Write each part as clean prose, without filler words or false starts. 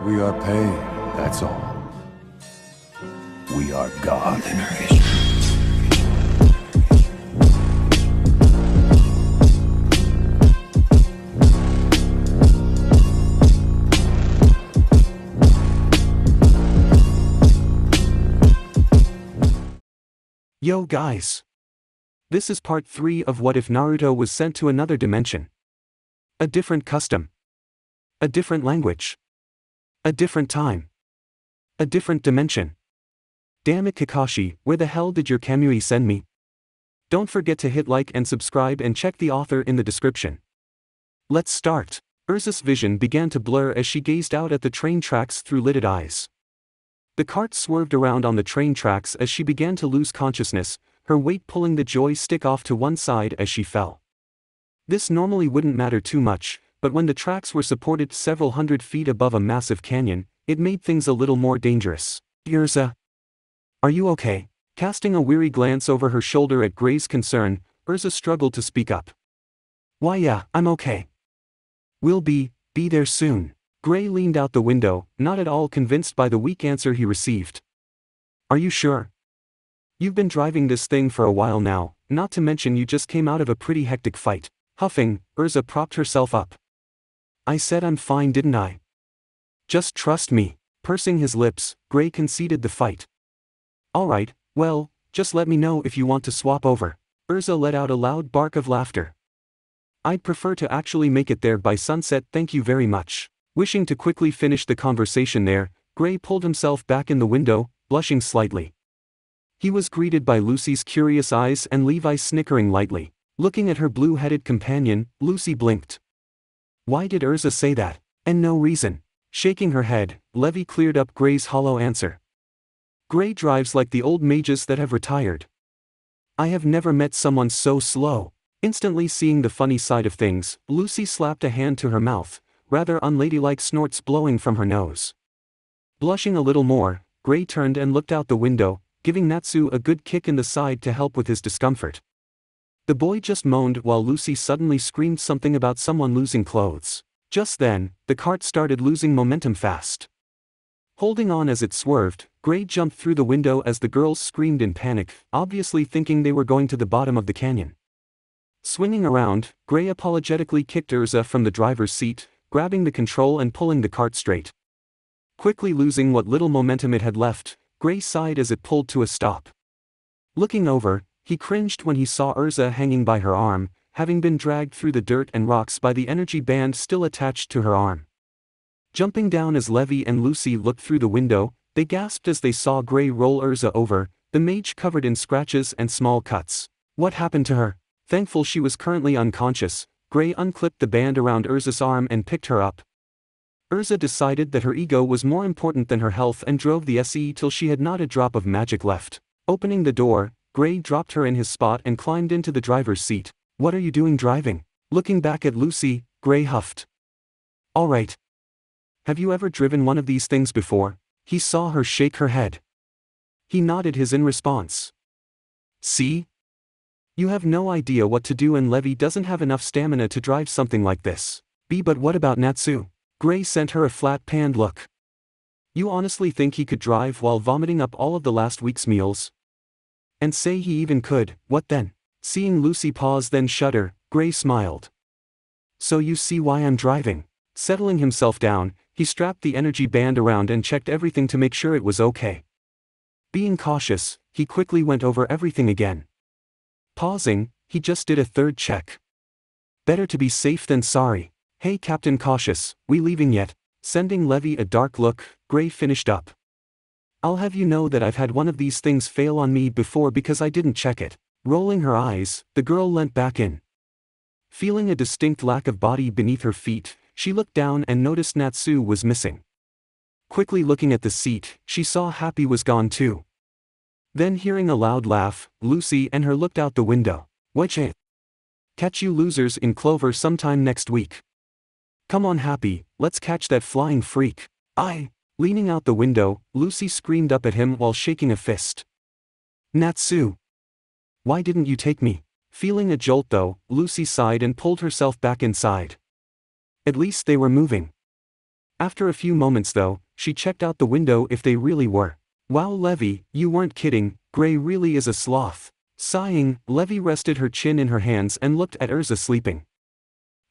We are paid, that's all. We are God. Yo guys! This is part 3 of What If Naruto Was Sent to Another Dimension. A different custom. A different language. A different time. A different dimension. Damn it Kakashi, where the hell did your Kamui send me? Don't forget to hit like and subscribe and check the author in the description. Let's start. Urza's vision began to blur as she gazed out at the train tracks through lidded eyes. The cart swerved around on the train tracks as she began to lose consciousness, her weight pulling the joystick off to one side as she fell. This normally wouldn't matter too much, but when the tracks were supported several hundred feet above a massive canyon, it made things a little more dangerous. Urza? Are you okay? Casting a weary glance over her shoulder at Gray's concern, Urza struggled to speak up. Why yeah, I'm okay. We'll be there soon. Gray leaned out the window, not at all convinced by the weak answer he received. Are you sure? You've been driving this thing for a while now, not to mention you just came out of a pretty hectic fight. Huffing, Urza propped herself up. I said I'm fine, didn't I? Just trust me. Pursing his lips, Gray conceded the fight. Alright, well, just let me know if you want to swap over. Urza let out a loud bark of laughter. I'd prefer to actually make it there by sunset, thank you very much. Wishing to quickly finish the conversation there, Gray pulled himself back in the window, blushing slightly. He was greeted by Lucy's curious eyes and Levi snickering lightly. Looking at her blue-headed companion, Lucy blinked. Why did Urza say that? And no reason. Shaking her head, Levi cleared up Gray's hollow answer. Gray drives like the old mages that have retired. I have never met someone so slow. Instantly seeing the funny side of things, Lucy slapped a hand to her mouth, rather unladylike snorts blowing from her nose. Blushing a little more, Gray turned and looked out the window, giving Natsu a good kick in the side to help with his discomfort. The boy just moaned while Lucy suddenly screamed something about someone losing clothes. Just then, the cart started losing momentum fast. Holding on as it swerved, Gray jumped through the window as the girls screamed in panic, obviously thinking they were going to the bottom of the canyon. Swinging around, Gray apologetically kicked Urza from the driver's seat, grabbing the control and pulling the cart straight. Quickly losing what little momentum it had left, Gray sighed as it pulled to a stop. Looking over, he cringed when he saw Urza hanging by her arm, having been dragged through the dirt and rocks by the energy band still attached to her arm. Jumping down as Levi and Lucy looked through the window, they gasped as they saw Gray roll Urza over, the mage covered in scratches and small cuts. What happened to her? Thankful she was currently unconscious, Gray unclipped the band around Urza's arm and picked her up. Urza decided that her ego was more important than her health and drove the SE till she had not a drop of magic left. Opening the door, Gray dropped her in his spot and climbed into the driver's seat. What are you doing driving? Looking back at Lucy, Gray huffed. Alright. Have you ever driven one of these things before? He saw her shake her head. He nodded his in response. See? You have no idea what to do and Levi doesn't have enough stamina to drive something like this. But what about Natsu? Gray sent her a flat-panned look. You honestly think he could drive while vomiting up all of the last week's meals? And say he even could, what then? Seeing Lucy pause then shudder, Gray smiled. So you see why I'm driving. Settling himself down, he strapped the energy band around and checked everything to make sure it was okay. Being cautious, he quickly went over everything again. Pausing, he just did a third check. Better to be safe than sorry. Hey Captain Cautious, we leaving yet? Sending Levi a dark look, Gray finished up. I'll have you know that I've had one of these things fail on me before because I didn't check it. Rolling her eyes, the girl leant back in. Feeling a distinct lack of body beneath her feet, she looked down and noticed Natsu was missing. Quickly looking at the seat, she saw Happy was gone too. Then hearing a loud laugh, Lucy and her looked out the window. Whatcha? Catch you losers in Clover sometime next week. Come on Happy, let's catch that flying freak. Leaning out the window, Lucy screamed up at him while shaking a fist. Natsu! Why didn't you take me? Feeling a jolt though, Lucy sighed and pulled herself back inside. At least they were moving. After a few moments though, she checked out the window if they really were. Wow Levi, you weren't kidding, Gray really is a sloth. Sighing, Levi rested her chin in her hands and looked at Urza sleeping.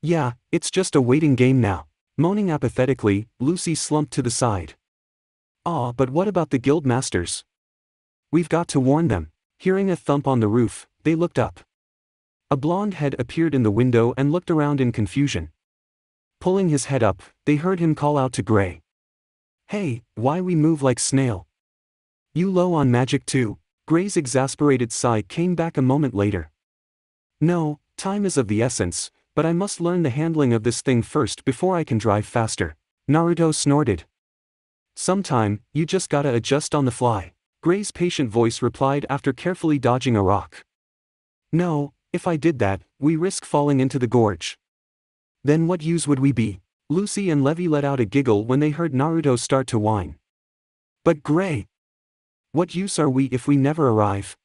Yeah, it's just a waiting game now. Moaning apathetically, Lucy slumped to the side. Aw, but what about the guild masters? We've got to warn them. Hearing a thump on the roof, they looked up. A blonde head appeared in the window and looked around in confusion. Pulling his head up, they heard him call out to Gray. Hey, why we move like snail? You low on magic too? Gray's exasperated sigh came back a moment later. No, time is of the essence, but I must learn the handling of this thing first before I can drive faster. Naruto snorted. Sometime, you just gotta adjust on the fly. Gray's patient voice replied after carefully dodging a rock. No, if I did that, we risk falling into the gorge. Then what use would we be? Lucy and Levi let out a giggle when they heard Naruto start to whine. But Gray! What use are we if we never arrive?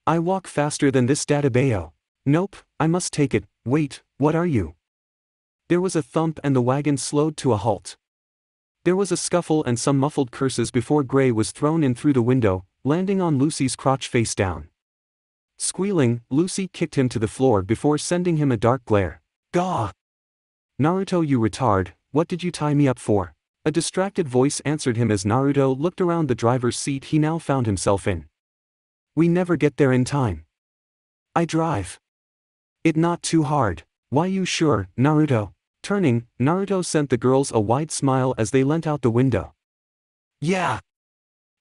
I walk faster than this Databayo. Nope, I must take it. Wait, what are you? There was a thump and the wagon slowed to a halt. There was a scuffle and some muffled curses before Gray was thrown in through the window, landing on Lucy's crotch face down. Squealing, Lucy kicked him to the floor before sending him a dark glare. Gah! Naruto, you retard, what did you tie me up for? A distracted voice answered him as Naruto looked around the driver's seat he now found himself in. We never get there in time. I drive. It not too hard. Why you sure, Naruto? Turning, Naruto sent the girls a wide smile as they leant out the window. Yeah.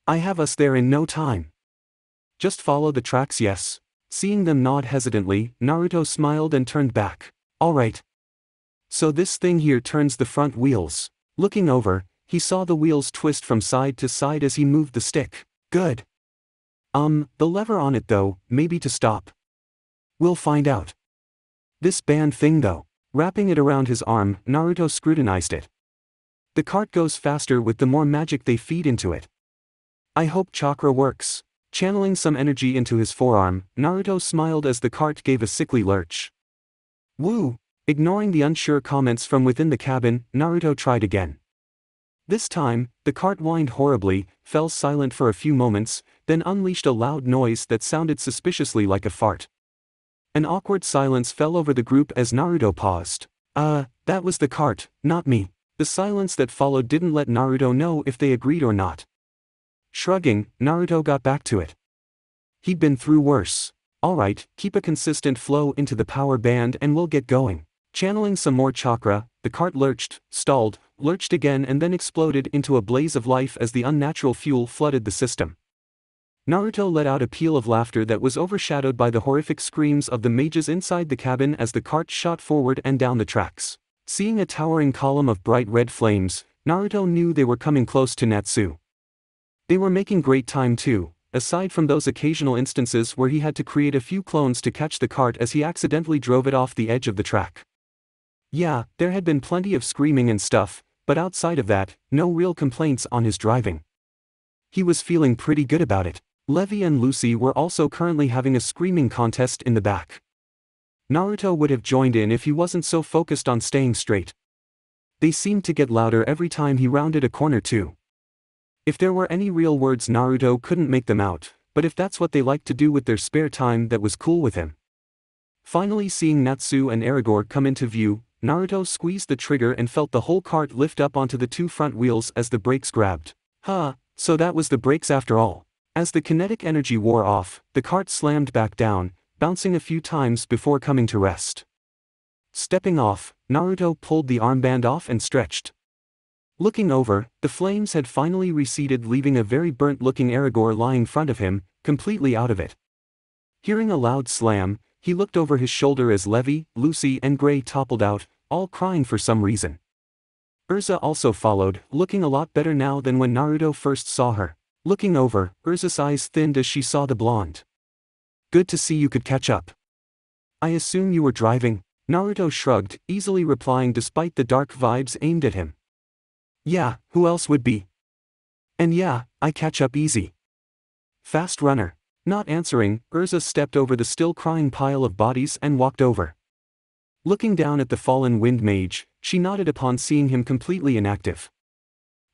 I have us there in no time. Just follow the tracks, yes. Seeing them nod hesitantly, Naruto smiled and turned back. Alright. So this thing here turns the front wheels. Looking over, he saw the wheels twist from side to side as he moved the stick. Good. The lever on it though, maybe to stop. We'll find out. This band thing though. Wrapping it around his arm, Naruto scrutinized it. The cart goes faster with the more magic they feed into it. I hope chakra works. Channeling some energy into his forearm, Naruto smiled as the cart gave a sickly lurch. Woo! Ignoring the unsure comments from within the cabin, Naruto tried again. This time, the cart whined horribly, fell silent for a few moments, then unleashed a loud noise that sounded suspiciously like a fart. An awkward silence fell over the group as Naruto paused. That was the cart, not me. The silence that followed didn't let Naruto know if they agreed or not. Shrugging, Naruto got back to it. He'd been through worse. Alright, keep a consistent flow into the power band and we'll get going. Channeling some more chakra, the cart lurched, stalled, lurched again and then exploded into a blaze of life as the unnatural fuel flooded the system. Naruto let out a peal of laughter that was overshadowed by the horrific screams of the mages inside the cabin as the cart shot forward and down the tracks. Seeing a towering column of bright red flames, Naruto knew they were coming close to Natsu. They were making great time too, aside from those occasional instances where he had to create a few clones to catch the cart as he accidentally drove it off the edge of the track. Yeah, there had been plenty of screaming and stuff, but outside of that, no real complaints on his driving. He was feeling pretty good about it. Levi and Lucy were also currently having a screaming contest in the back. Naruto would have joined in if he wasn't so focused on staying straight. They seemed to get louder every time he rounded a corner too. If there were any real words Naruto couldn't make them out, but if that's what they liked to do with their spare time that was cool with him. Finally seeing Natsu and Aragorn come into view, Naruto squeezed the trigger and felt the whole cart lift up onto the two front wheels as the brakes grabbed. So that was the brakes after all. As the kinetic energy wore off, the cart slammed back down, bouncing a few times before coming to rest. Stepping off, Naruto pulled the armband off and stretched. Looking over, the flames had finally receded, leaving a very burnt-looking Aragorn lying in front of him, completely out of it. Hearing a loud slam, he looked over his shoulder as Levi, Lucy and Gray toppled out, all crying for some reason. Urza also followed, looking a lot better now than when Naruto first saw her. Looking over, Urza's eyes thinned as she saw the blonde. Good to see you could catch up. I assume you were driving? Naruto shrugged, easily replying despite the dark vibes aimed at him. Yeah, who else would be? And yeah, I catch up easy. Fast runner. Not answering, Urza stepped over the still crying pile of bodies and walked over. Looking down at the fallen wind mage, She nodded upon seeing him completely inactive.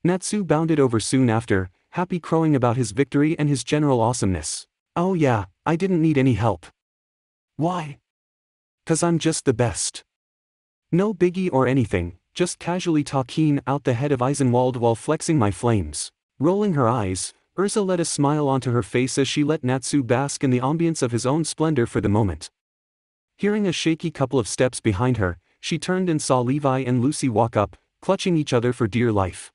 Natsu bounded over soon after, happy crowing about his victory and his general awesomeness. Oh yeah, I didn't need any help. Why? 'Cause I'm just the best. No biggie or anything, just casually talking out the head of Eisenwald while flexing my flames. Rolling her eyes, Urza let a smile onto her face as she let Natsu bask in the ambience of his own splendor for the moment. Hearing a shaky couple of steps behind her, she turned and saw Levi and Lucy walk up, clutching each other for dear life.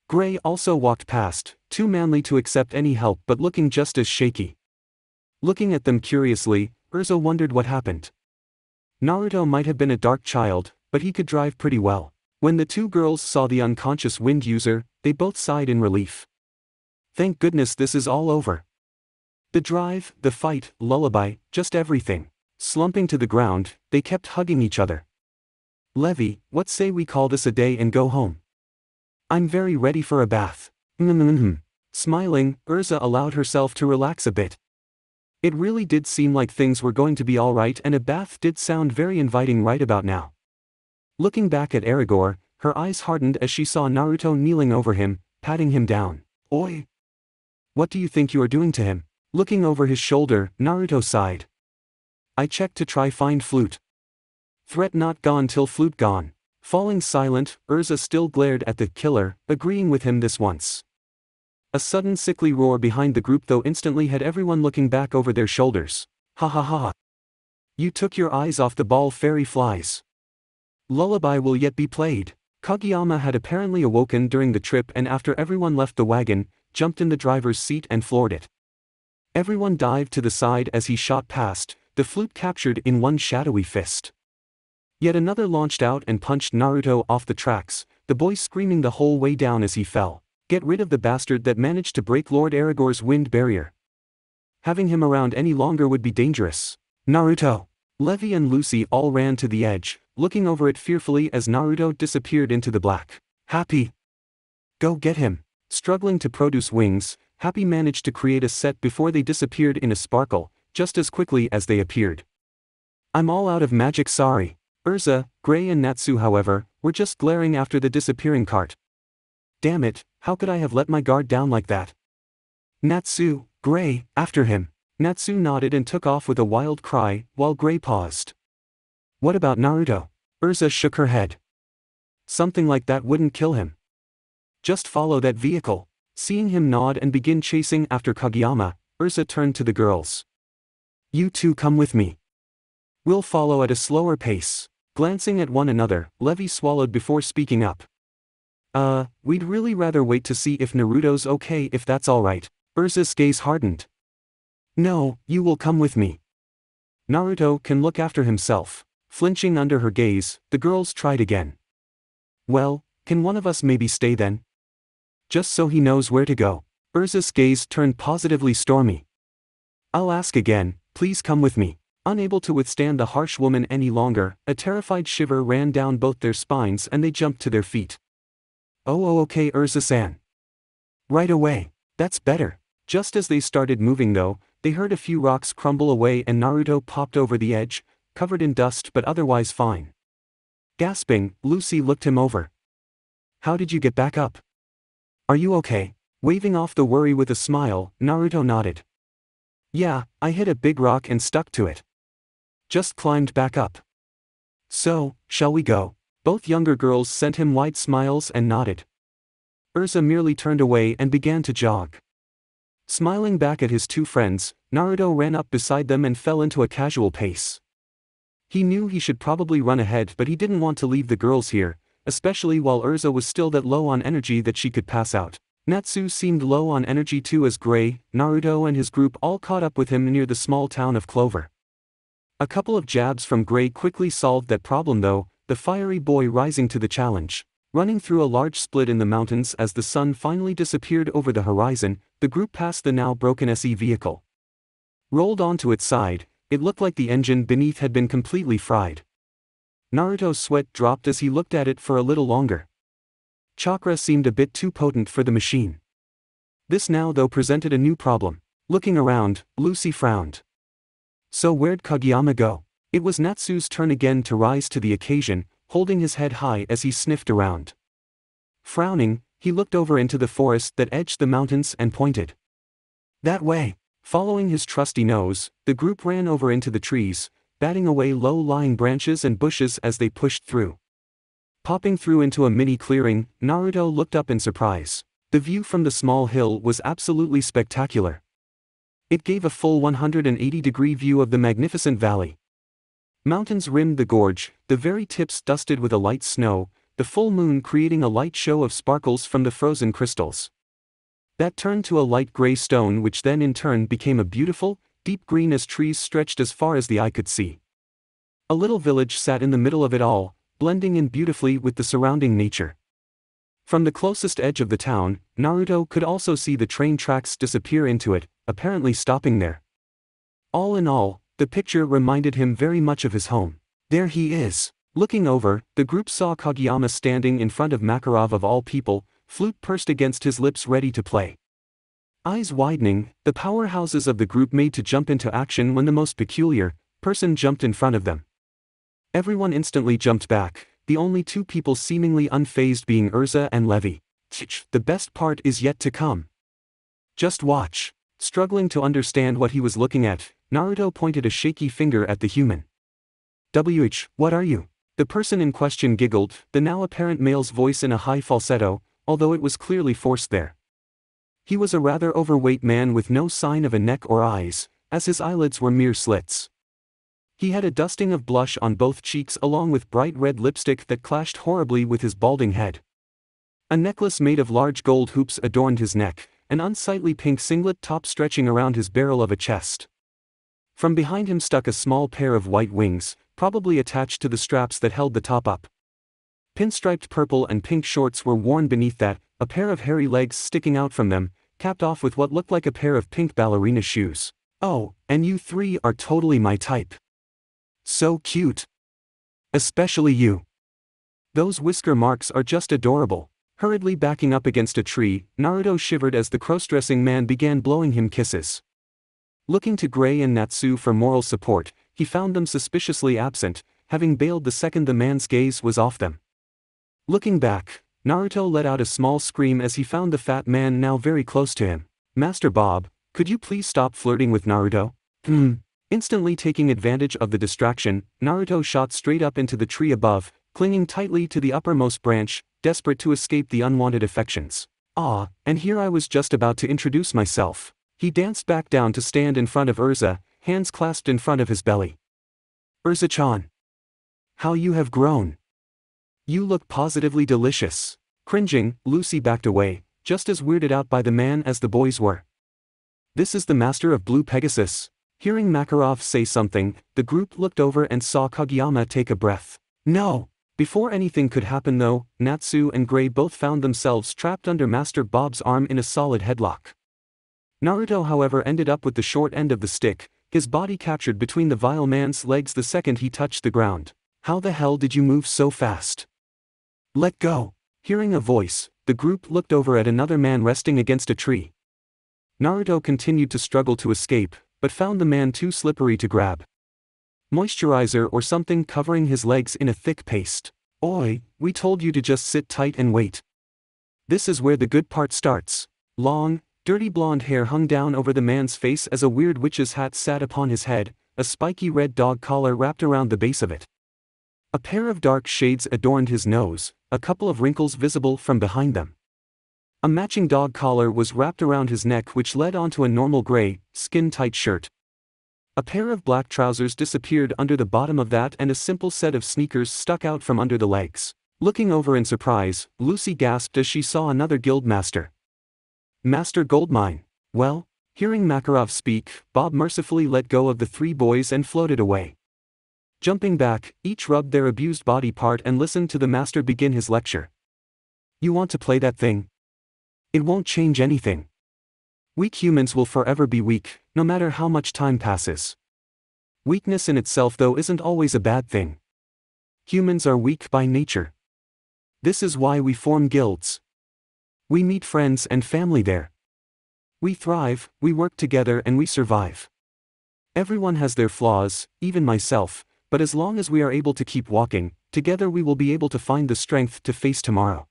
Gray also walked past, too manly to accept any help but looking just as shaky. Looking at them curiously, Urza wondered what happened. Naruto might have been a dark child, but he could drive pretty well. When the two girls saw the unconscious wind user, they both sighed in relief. Thank goodness this is all over. The drive, the fight, lullaby, just everything. Slumping to the ground, they kept hugging each other. Levi, what say we call this a day and go home? I'm very ready for a bath. Smiling, Urza allowed herself to relax a bit. It really did seem like things were going to be alright and a bath did sound very inviting right about now. Looking back at Aragorn, her eyes hardened as she saw Naruto kneeling over him, patting him down. Oi! What do you think you are doing to him? Looking over his shoulder, Naruto sighed. I checked to try find flute. Threat not gone till flute gone. Falling silent, Urza still glared at the killer, agreeing with him this once. A sudden sickly roar behind the group though instantly had everyone looking back over their shoulders. Ha ha ha. You took your eyes off the ball, fairy flies. Lullaby will yet be played. Kageyama had apparently awoken during the trip and after everyone left the wagon, jumped in the driver's seat and floored it. Everyone dived to the side as he shot past, the flute captured in one shadowy fist. Yet another launched out and punched Naruto off the tracks, the boy screaming the whole way down as he fell. Get rid of the bastard that managed to break Lord Aragorn's wind barrier. Having him around any longer would be dangerous. Naruto! Levi and Lucy all ran to the edge, looking over it fearfully as Naruto disappeared into the black. Happy! Go get him! Struggling to produce wings, Happy managed to create a set before they disappeared in a sparkle, just as quickly as they appeared. I'm all out of magic, sorry. Urza, Gray and Natsu however, were just glaring after the disappearing cart. Damn it, how could I have let my guard down like that? Natsu, Gray, after him. Natsu nodded and took off with a wild cry, while Gray paused. What about Naruto? Urza shook her head. Something like that wouldn't kill him. Just follow that vehicle. Seeing him nod and begin chasing after Kageyama, Urza turned to the girls. You two come with me. We'll follow at a slower pace. Glancing at one another, Levi swallowed before speaking up. We'd really rather wait to see if Naruto's okay if that's alright. Urza's gaze hardened. No, you will come with me. Naruto can look after himself. Flinching under her gaze, the girls tried again. Well, can one of us maybe stay then? Just so he knows where to go. Urza's gaze turned positively stormy. I'll ask again, please come with me. Unable to withstand the harsh woman any longer, a terrified shiver ran down both their spines and they jumped to their feet. Oh okay Urza-san. Right away. That's better. Just as they started moving though, they heard a few rocks crumble away and Naruto popped over the edge, covered in dust but otherwise fine. Gasping, Lucy looked him over. How did you get back up? Are you okay? Waving off the worry with a smile, Naruto nodded. Yeah, I hit a big rock and stuck to it. Just climbed back up. So, shall we go? Both younger girls sent him wide smiles and nodded. Urza merely turned away and began to jog. Smiling back at his two friends, Naruto ran up beside them and fell into a casual pace. He knew he should probably run ahead but he didn't want to leave the girls here, especially while Urza was still that low on energy that she could pass out. Natsu seemed low on energy too as Gray, Naruto and his group all caught up with him near the small town of Clover. A couple of jabs from Gray quickly solved that problem though, the fiery boy rising to the challenge. Running through a large split in the mountains as the sun finally disappeared over the horizon, the group passed the now broken SE vehicle. Rolled onto its side, it looked like the engine beneath had been completely fried. Naruto's sweat dropped as he looked at it for a little longer. Chakra seemed a bit too potent for the machine. This now though presented a new problem. Looking around, Lucy frowned. So where'd Kageyama go? It was Natsu's turn again to rise to the occasion, holding his head high as he sniffed around. Frowning, he looked over into the forest that edged the mountains and pointed. That way. Following his trusty nose, the group ran over into the trees, batting away low-lying branches and bushes as they pushed through. Popping through into a mini clearing, Naruto looked up in surprise. The view from the small hill was absolutely spectacular. It gave a full 180-degree view of the magnificent valley. Mountains rimmed the gorge, the very tips dusted with a light snow, the full moon creating a light show of sparkles from the frozen crystals. That turned to a light gray stone which then in turn became a beautiful, deep green as trees stretched as far as the eye could see. A little village sat in the middle of it all, blending in beautifully with the surrounding nature. From the closest edge of the town, Naruto could also see the train tracks disappear into it, apparently stopping there. All in all, the picture reminded him very much of his home. There he is. Looking over, the group saw Kageyama standing in front of Makarov of all people, flute pursed against his lips ready to play. Eyes widening, the powerhouses of the group made to jump into action when the most peculiar person jumped in front of them. Everyone instantly jumped back, the only two people seemingly unfazed being Urza and Levi. The best part is yet to come. Just watch. Struggling to understand what he was looking at, Naruto pointed a shaky finger at the human. What are you? The person in question giggled, the now apparent male's voice in a high falsetto, although it was clearly forced there. He was a rather overweight man with no sign of a neck or eyes, as his eyelids were mere slits. He had a dusting of blush on both cheeks along with bright red lipstick that clashed horribly with his balding head. A necklace made of large gold hoops adorned his neck, an unsightly pink singlet top stretching around his barrel of a chest. From behind him stuck a small pair of white wings, probably attached to the straps that held the top up. Pinstriped purple and pink shorts were worn beneath that, a pair of hairy legs sticking out from them, capped off with what looked like a pair of pink ballerina shoes. Oh, and you three are totally my type. So cute. Especially you. Those whisker marks are just adorable. Hurriedly backing up against a tree, Naruto shivered as the cross-dressing man began blowing him kisses. Looking to Gray and Natsu for moral support, he found them suspiciously absent, having bailed the second the man's gaze was off them. Looking back, Naruto let out a small scream as he found the fat man now very close to him. Master Bob, could you please stop flirting with Naruto? Instantly taking advantage of the distraction, Naruto shot straight up into the tree above, clinging tightly to the uppermost branch, desperate to escape the unwanted affections. Ah, and here I was just about to introduce myself. He danced back down to stand in front of Urza, hands clasped in front of his belly. Urza-chan. How you have grown. You look positively delicious. Cringing, Lucy backed away, just as weirded out by the man as the boys were. This is the master of Blue Pegasus. Hearing Makarov say something, the group looked over and saw Kageyama take a breath. No! Before anything could happen though, Natsu and Gray both found themselves trapped under Master Bob's arm in a solid headlock. Naruto however ended up with the short end of the stick, his body captured between the vile man's legs the second he touched the ground. How the hell did you move so fast? Let go! Hearing a voice, the group looked over at another man resting against a tree. Naruto continued to struggle to escape, but found the man too slippery to grab. Moisturizer or something covering his legs in a thick paste. Oi, we told you to just sit tight and wait. This is where the good part starts. Long, dirty blonde hair hung down over the man's face as a weird witch's hat sat upon his head, a spiky red dog collar wrapped around the base of it. A pair of dark shades adorned his nose, a couple of wrinkles visible from behind them. A matching dog collar was wrapped around his neck which led onto a normal gray, skin-tight shirt. A pair of black trousers disappeared under the bottom of that and a simple set of sneakers stuck out from under the legs. Looking over in surprise, Lucy gasped as she saw another guild master. Master Goldmine. Well, hearing Makarov speak, Bob mercifully let go of the three boys and floated away. Jumping back, each rubbed their abused body part and listened to the master begin his lecture. You want to play that thing? It won't change anything. Weak humans will forever be weak, no matter how much time passes. Weakness in itself though isn't always a bad thing. Humans are weak by nature. This is why we form guilds. We meet friends and family there. We thrive, we work together and we survive. Everyone has their flaws, even myself, but as long as we are able to keep walking, Together we will be able to find the strength to face tomorrow.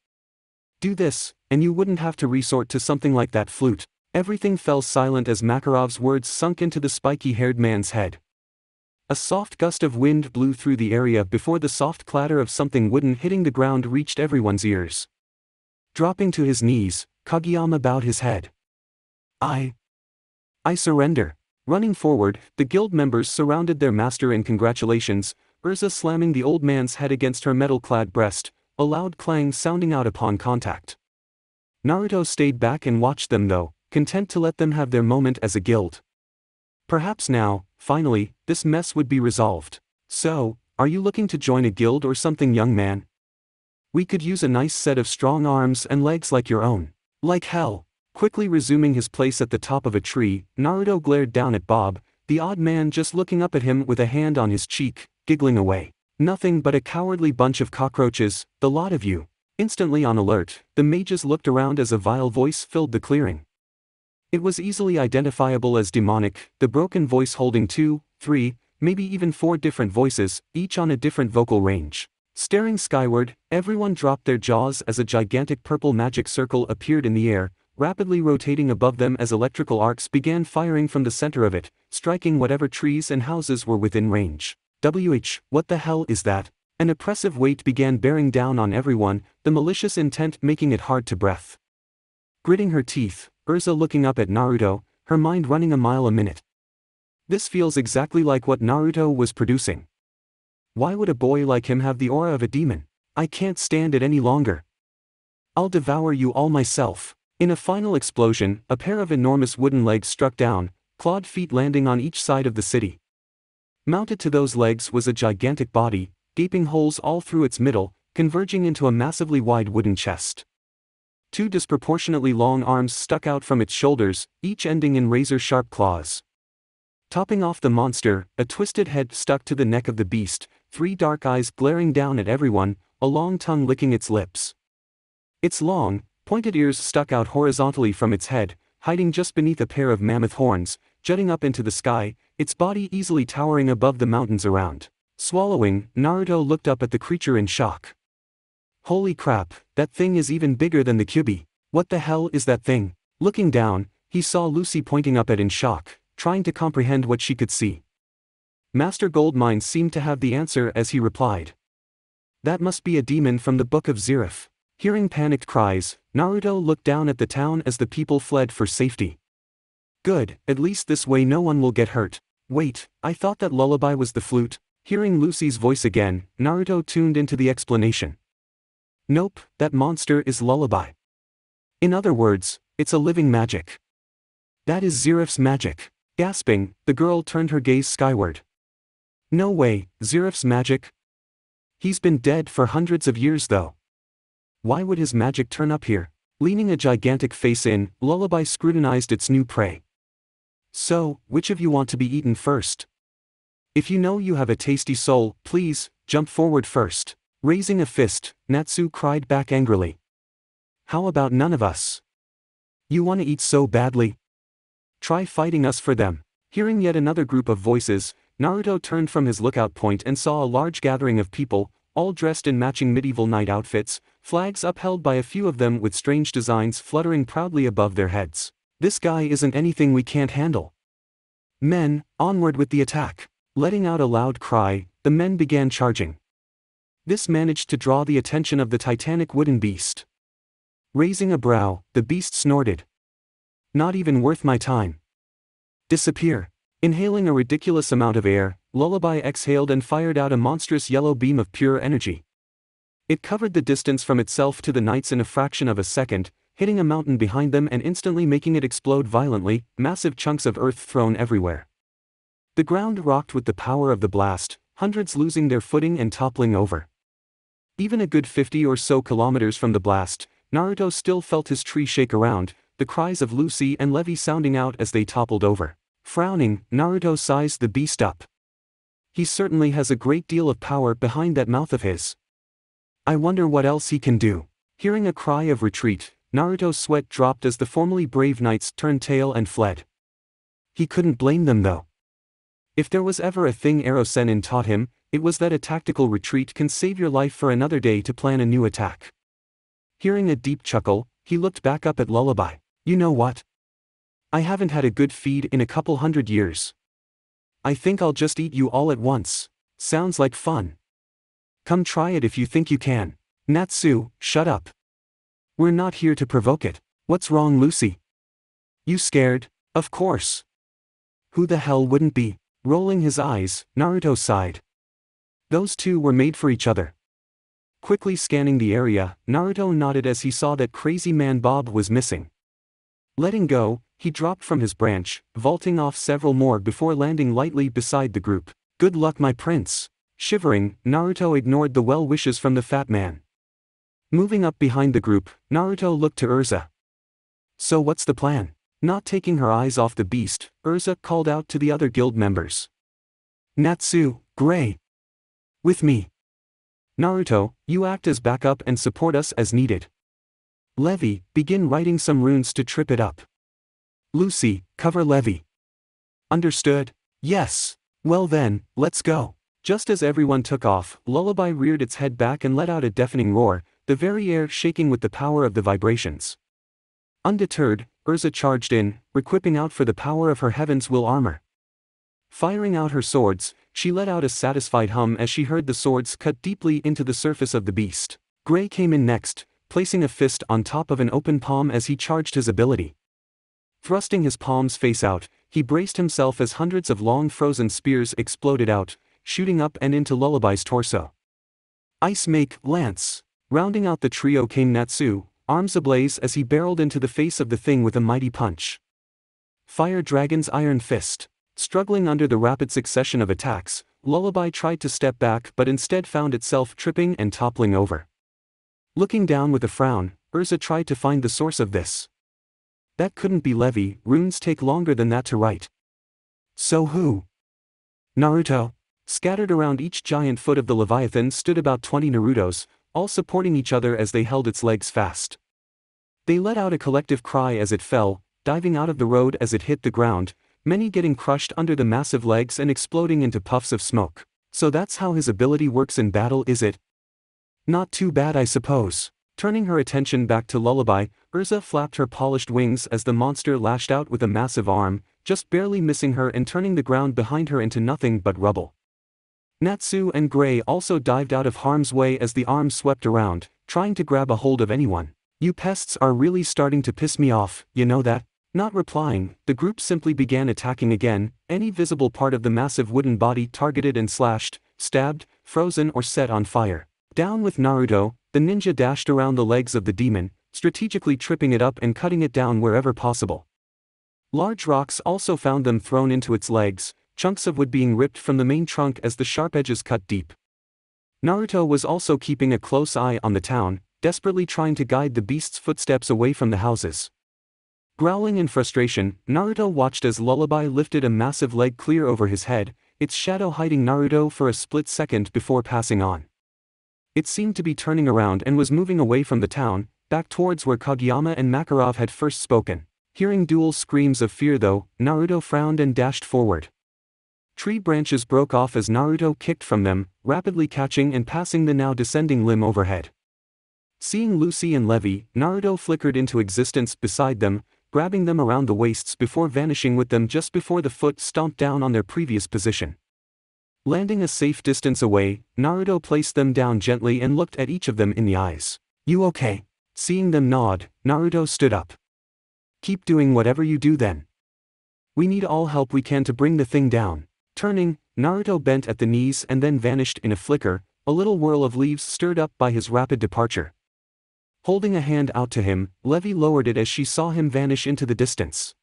Do this, and you wouldn't have to resort to something like that flute. Everything fell silent as Makarov's words sunk into the spiky-haired man's head. A soft gust of wind blew through the area before the soft clatter of something wooden hitting the ground reached everyone's ears. Dropping to his knees, Kageyama bowed his head. I surrender. Running forward, the guild members surrounded their master in congratulations, Urza slamming the old man's head against her metal-clad breast, a loud clang sounding out upon contact. Naruto stayed back and watched them though, content to let them have their moment as a guild. Perhaps now, finally, this mess would be resolved. So, are you looking to join a guild or something, young man? We could use a nice set of strong arms and legs like your own. Like hell. Quickly resuming his place at the top of a tree, Naruto glared down at Bob, the odd man just looking up at him with a hand on his cheek, giggling away. Nothing but a cowardly bunch of cockroaches, the lot of you. Instantly on alert, the mages looked around as a vile voice filled the clearing. It was easily identifiable as demonic, the broken voice holding 2, 3, maybe even 4 different voices, each on a different vocal range. Staring skyward, everyone dropped their jaws as a gigantic purple magic circle appeared in the air, rapidly rotating above them as electrical arcs began firing from the center of it, striking whatever trees and houses were within range. What the hell is that? An oppressive weight began bearing down on everyone, the malicious intent making it hard to breathe. Gritting her teeth, Urza looking up at Naruto, her mind running a mile a minute. This feels exactly like what Naruto was producing. Why would a boy like him have the aura of a demon? I can't stand it any longer. I'll devour you all myself. In a final explosion, a pair of enormous wooden legs struck down, clawed feet landing on each side of the city. Mounted to those legs was a gigantic body, gaping holes all through its middle, converging into a massively wide wooden chest. 2 disproportionately long arms stuck out from its shoulders, each ending in razor-sharp claws. Topping off the monster, a twisted head stuck to the neck of the beast, 3 dark eyes glaring down at everyone, a long tongue licking its lips. Its long, pointed ears stuck out horizontally from its head, hiding just beneath a pair of mammoth horns, jutting up into the sky, its body easily towering above the mountains around. Swallowing, Naruto looked up at the creature in shock. Holy crap, that thing is even bigger than the Kyuubi. What the hell is that thing? Looking down, he saw Lucy pointing up at in shock, trying to comprehend what she could see. Master Goldmine seemed to have the answer as he replied. That must be a demon from the Book of Zirif. Hearing panicked cries, Naruto looked down at the town as the people fled for safety. Good, at least this way no one will get hurt. Wait, I thought that lullaby was the flute. Hearing Lucy's voice again, Naruto tuned into the explanation. Nope, that monster is lullaby. In other words, it's a living magic. That is Zirif's magic. Gasping, the girl turned her gaze skyward. No way, Zirif's magic? He's been dead for hundreds of years though. Why would his magic turn up here? Leaning a gigantic face in, Lullaby scrutinized its new prey. So, which of you want to be eaten first? If you know you have a tasty soul, please, jump forward first. Raising a fist, Natsu cried back angrily. How about none of us? You want to eat so badly? Try fighting us for them. Hearing yet another group of voices, Naruto turned from his lookout point and saw a large gathering of people, all dressed in matching medieval knight outfits, flags upheld by a few of them with strange designs fluttering proudly above their heads. This guy isn't anything we can't handle. Men, onward with the attack. Letting out a loud cry, the men began charging. This managed to draw the attention of the titanic wooden beast. Raising a brow, the beast snorted. Not even worth my time. Disappear. Inhaling a ridiculous amount of air, Lullaby exhaled and fired out a monstrous yellow beam of pure energy. It covered the distance from itself to the knights in a fraction of a second, hitting a mountain behind them and instantly making it explode violently, massive chunks of earth thrown everywhere. The ground rocked with the power of the blast, hundreds losing their footing and toppling over. Even a good 50 or so kilometers from the blast, Naruto still felt his tree shake around, the cries of Lucy and Levi sounding out as they toppled over. Frowning, Naruto sized the beast up. He certainly has a great deal of power behind that mouth of his. I wonder what else he can do. Hearing a cry of retreat, Naruto's sweat dropped as the formerly brave knights turned tail and fled. He couldn't blame them though. If there was ever a thing Ero Sennin taught him, It was that a tactical retreat can save your life for another day to plan a new attack. Hearing a deep chuckle, he looked back up at Lullaby. You know what? I haven't had a good feed in a couple 100 years. I think I'll just eat you all at once. Sounds like fun. Come try it if you think you can. Natsu, shut up. We're not here to provoke it. What's wrong, Lucy? You scared? Of course. Who the hell wouldn't be? Rolling his eyes, Naruto sighed. Those two were made for each other. Quickly scanning the area, Naruto nodded as he saw that crazy man Bob was missing. Letting go, he dropped from his branch, vaulting off several more before landing lightly beside the group. Good luck, my prince. Shivering, Naruto ignored the well wishes from the fat man. Moving up behind the group, Naruto looked to Urza. So what's the plan? Not taking her eyes off the beast, Urza called out to the other guild members. Natsu, Gray. With me. Naruto, you act as backup and support us as needed. Levi, begin writing some runes to trip it up. Lucy, cover Levi. Understood? Yes. Well then, let's go. Just as everyone took off, Lullaby reared its head back and let out a deafening roar, the very air shaking with the power of the vibrations. Undeterred, Urza charged in, equipping out for the power of her Heaven's Will armor. Firing out her swords, she let out a satisfied hum as she heard the swords cut deeply into the surface of the beast. Gray came in next, placing a fist on top of an open palm as he charged his ability. Thrusting his palms face out, he braced himself as hundreds of long frozen spears exploded out, shooting up and into Lullaby's torso. Ice Make, Lance. Rounding out the trio came Natsu, arms ablaze as he barreled into the face of the thing with a mighty punch. Fire Dragon's Iron Fist. Struggling under the rapid succession of attacks, Lullaby tried to step back but instead found itself tripping and toppling over. Looking down with a frown, Urza tried to find the source of this. That couldn't be Levi, runes take longer than that to write. So who? Naruto. Scattered around each giant foot of the Leviathan stood about 20 Narutos, all supporting each other as they held its legs fast. They let out a collective cry as it fell, diving out of the road as it hit the ground, many getting crushed under the massive legs and exploding into puffs of smoke. So that's how his ability works in battle, is it? Not too bad, I suppose. Turning her attention back to Lullaby, Urza flapped her polished wings as the monster lashed out with a massive arm, just barely missing her and turning the ground behind her into nothing but rubble. Natsu and Gray also dived out of harm's way as the arm swept around, trying to grab a hold of anyone. You pests are really starting to piss me off, you know that? Not replying, the group simply began attacking again, any visible part of the massive wooden body targeted and slashed, stabbed, frozen or set on fire. Down with Naruto, the ninja dashed around the legs of the demon, strategically tripping it up and cutting it down wherever possible. Large rocks also found them thrown into its legs, chunks of wood being ripped from the main trunk as the sharp edges cut deep. Naruto was also keeping a close eye on the town, desperately trying to guide the beast's footsteps away from the houses. Growling in frustration, Naruto watched as Lullaby lifted a massive leg clear over his head, its shadow hiding Naruto for a split second before passing on. It seemed to be turning around and was moving away from the town, back towards where Kageyama and Makarov had first spoken. Hearing dual screams of fear though, Naruto frowned and dashed forward. Tree branches broke off as Naruto kicked from them, rapidly catching and passing the now descending limb overhead. Seeing Lucy and Levi, Naruto flickered into existence beside them, grabbing them around the waists before vanishing with them just before the foot stomped down on their previous position. Landing a safe distance away, Naruto placed them down gently and looked at each of them in the eyes. You okay? Seeing them nod, Naruto stood up. Keep doing whatever you do then. We need all help we can to bring the thing down. Turning, Naruto bent at the knees and then vanished in a flicker, a little whirl of leaves stirred up by his rapid departure. Holding a hand out to him, Levi lowered it as she saw him vanish into the distance.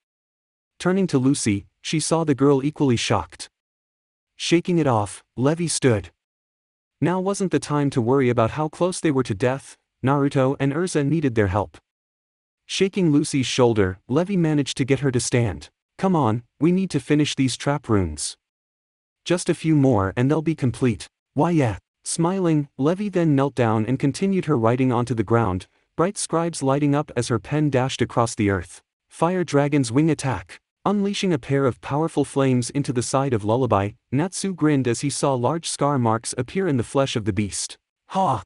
Turning to Lucy, she saw the girl equally shocked. Shaking it off, Levi stood. Now wasn't the time to worry about how close they were to death. Naruto and Urza needed their help. Shaking Lucy's shoulder, Levi managed to get her to stand. Come on, we need to finish these trap runes. Just a few more and they'll be complete. Why yeah. Smiling, Levi then knelt down and continued her writing onto the ground, bright scribes lighting up as her pen dashed across the earth. Fire Dragon's Wing Attack. Unleashing a pair of powerful flames into the side of Lullaby, Natsu grinned as he saw large scar marks appear in the flesh of the beast. Ha!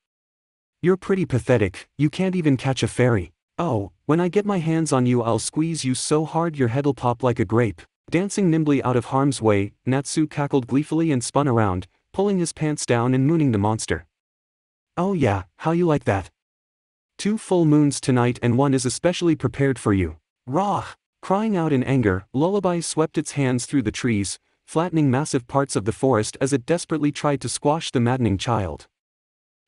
You're pretty pathetic, you can't even catch a fairy. Oh, when I get my hands on you I'll squeeze you so hard your head'll pop like a grape. Dancing nimbly out of harm's way, Natsu cackled gleefully and spun around, pulling his pants down and mooning the monster. Oh yeah, how you like that? 2 full moons tonight and one is especially prepared for you. Rah! Crying out in anger, Lullaby swept its hands through the trees, flattening massive parts of the forest as it desperately tried to squash the maddening child.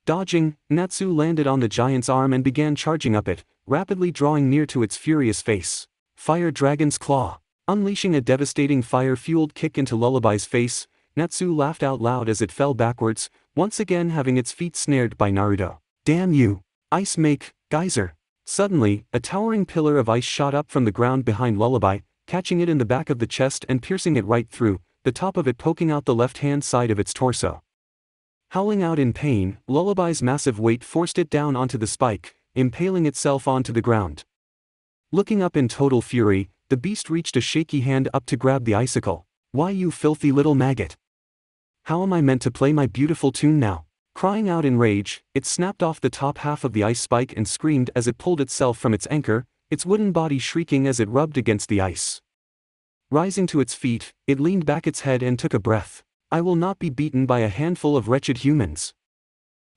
Dodging, Natsu landed on the giant's arm and began charging up it, rapidly drawing near to its furious face. Fire Dragon's Claw. Unleashing a devastating fire-fueled kick into Lullaby's face, Natsu laughed out loud as it fell backwards, once again having its feet snared by Naruto. Damn you! Ice Make, Geyser! Suddenly, a towering pillar of ice shot up from the ground behind Lullaby, catching it in the back of the chest and piercing it right through, the top of it poking out the left-hand side of its torso. Howling out in pain, Lullaby's massive weight forced it down onto the spike, impaling itself onto the ground. Looking up in total fury, the beast reached a shaky hand up to grab the icicle. Why you filthy little maggot? How am I meant to play my beautiful tune now? Crying out in rage, it snapped off the top half of the ice spike and screamed as it pulled itself from its anchor, its wooden body shrieking as it rubbed against the ice. Rising to its feet, it leaned back its head and took a breath. I will not be beaten by a handful of wretched humans.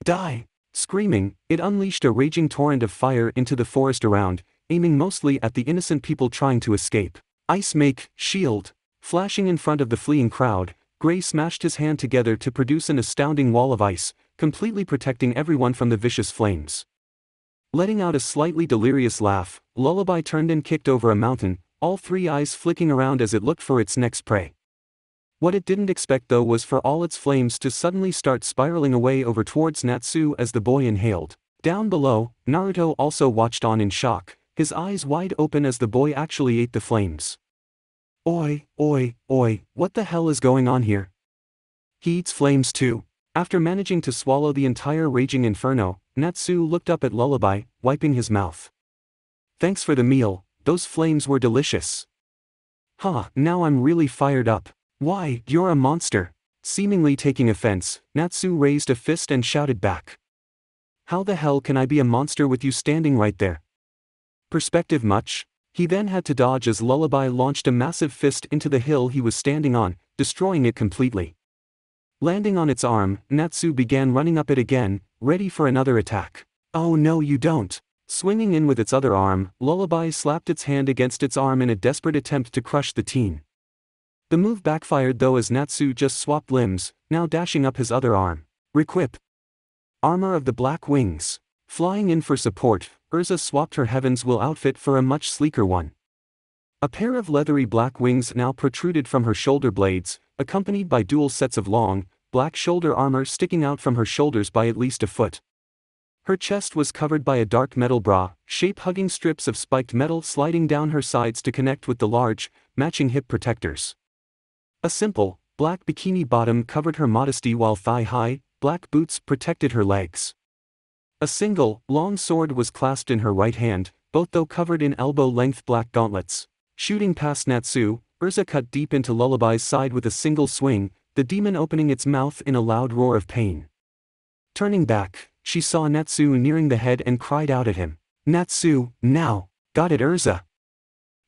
Die! Screaming, it unleashed a raging torrent of fire into the forest around, aiming mostly at the innocent people trying to escape. Ice Make, Shield! Flashing in front of the fleeing crowd, Gray smashed his hand together to produce an astounding wall of ice, completely protecting everyone from the vicious flames. Letting out a slightly delirious laugh, Lullaby turned and kicked over a mountain, all 3 eyes flicking around as it looked for its next prey. What it didn't expect though was for all its flames to suddenly start spiraling away over towards Natsu as the boy inhaled. Down below, Naruto also watched on in shock, his eyes wide open as the boy actually ate the flames. Oi, what the hell is going on here? He eats flames too. After managing to swallow the entire raging inferno, Natsu looked up at Lullaby, wiping his mouth. Thanks for the meal, those flames were delicious. Huh, now I'm really fired up. Why, you're a monster. Seemingly taking offense, Natsu raised a fist and shouted back. How the hell can I be a monster with you standing right there? Perspective much? He then had to dodge as Lullaby launched a massive fist into the hill he was standing on, destroying it completely. Landing on its arm, Natsu began running up it again, ready for another attack. Oh no you don't. Swinging in with its other arm, Lullaby slapped its hand against its arm in a desperate attempt to crush the teen. The move backfired though as Natsu just swapped limbs, now dashing up his other arm. Requip. Armor of the Black Wings. Flying in for support, Urza swapped her Heaven's Will outfit for a much sleeker one. A pair of leathery black wings now protruded from her shoulder blades, accompanied by dual sets of long, black shoulder armor sticking out from her shoulders by at least a foot. Her chest was covered by a dark metal bra, shape-hugging strips of spiked metal sliding down her sides to connect with the large, matching hip protectors. A simple, black bikini bottom covered her modesty while thigh-high, black boots protected her legs. A single, long sword was clasped in her right hand, both though covered in elbow-length black gauntlets. Shooting past Natsu, Urza cut deep into Lullaby's side with a single swing, the demon opening its mouth in a loud roar of pain. Turning back, she saw Natsu nearing the head and cried out at him. Natsu, now! Got it Urza!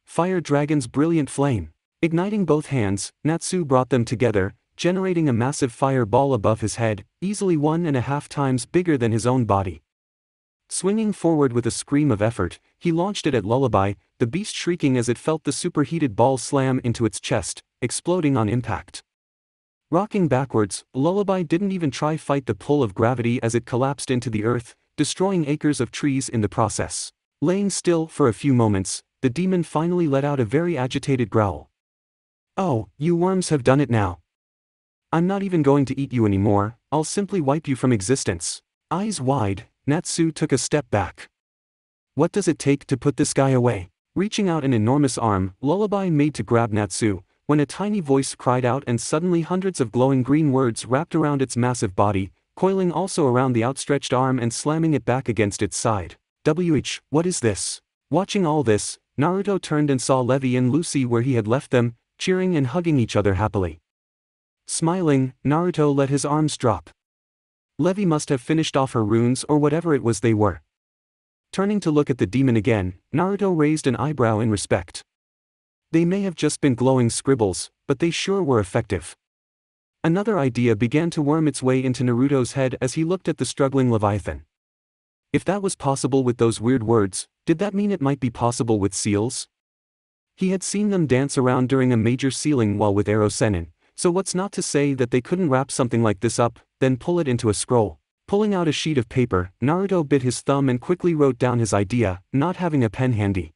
Fire Dragon's Brilliant Flame. Igniting both hands, Natsu brought them together, generating a massive fireball above his head, easily 1.5 times bigger than his own body. Swinging forward with a scream of effort, he launched it at Lullaby, the beast shrieking as it felt the superheated ball slam into its chest, exploding on impact. Rocking backwards, Lullaby didn't even try fight the pull of gravity as it collapsed into the earth, destroying acres of trees in the process. Laying still for a few moments, the demon finally let out a very agitated growl. Oh, you worms have done it now. I'm not even going to eat you anymore, I'll simply wipe you from existence. Eyes wide, Natsu took a step back. What does it take to put this guy away? Reaching out an enormous arm, Lullaby made to grab Natsu, when a tiny voice cried out and suddenly hundreds of glowing green words wrapped around its massive body, coiling also around the outstretched arm and slamming it back against its side. What is this? Watching all this, Naruto turned and saw Levi and Lucy where he had left them, cheering and hugging each other happily. Smiling, Naruto let his arms drop. Levi must have finished off her runes or whatever it was they were. Turning to look at the demon again, Naruto raised an eyebrow in respect. They may have just been glowing scribbles, but they sure were effective. Another idea began to worm its way into Naruto's head as he looked at the struggling Leviathan. If that was possible with those weird words, did that mean it might be possible with seals? He had seen them dance around during a major sealing while with Ero Sennin, so what's not to say that they couldn't wrap something like this up, then pull it into a scroll. Pulling out a sheet of paper, Naruto bit his thumb and quickly wrote down his idea, not having a pen handy.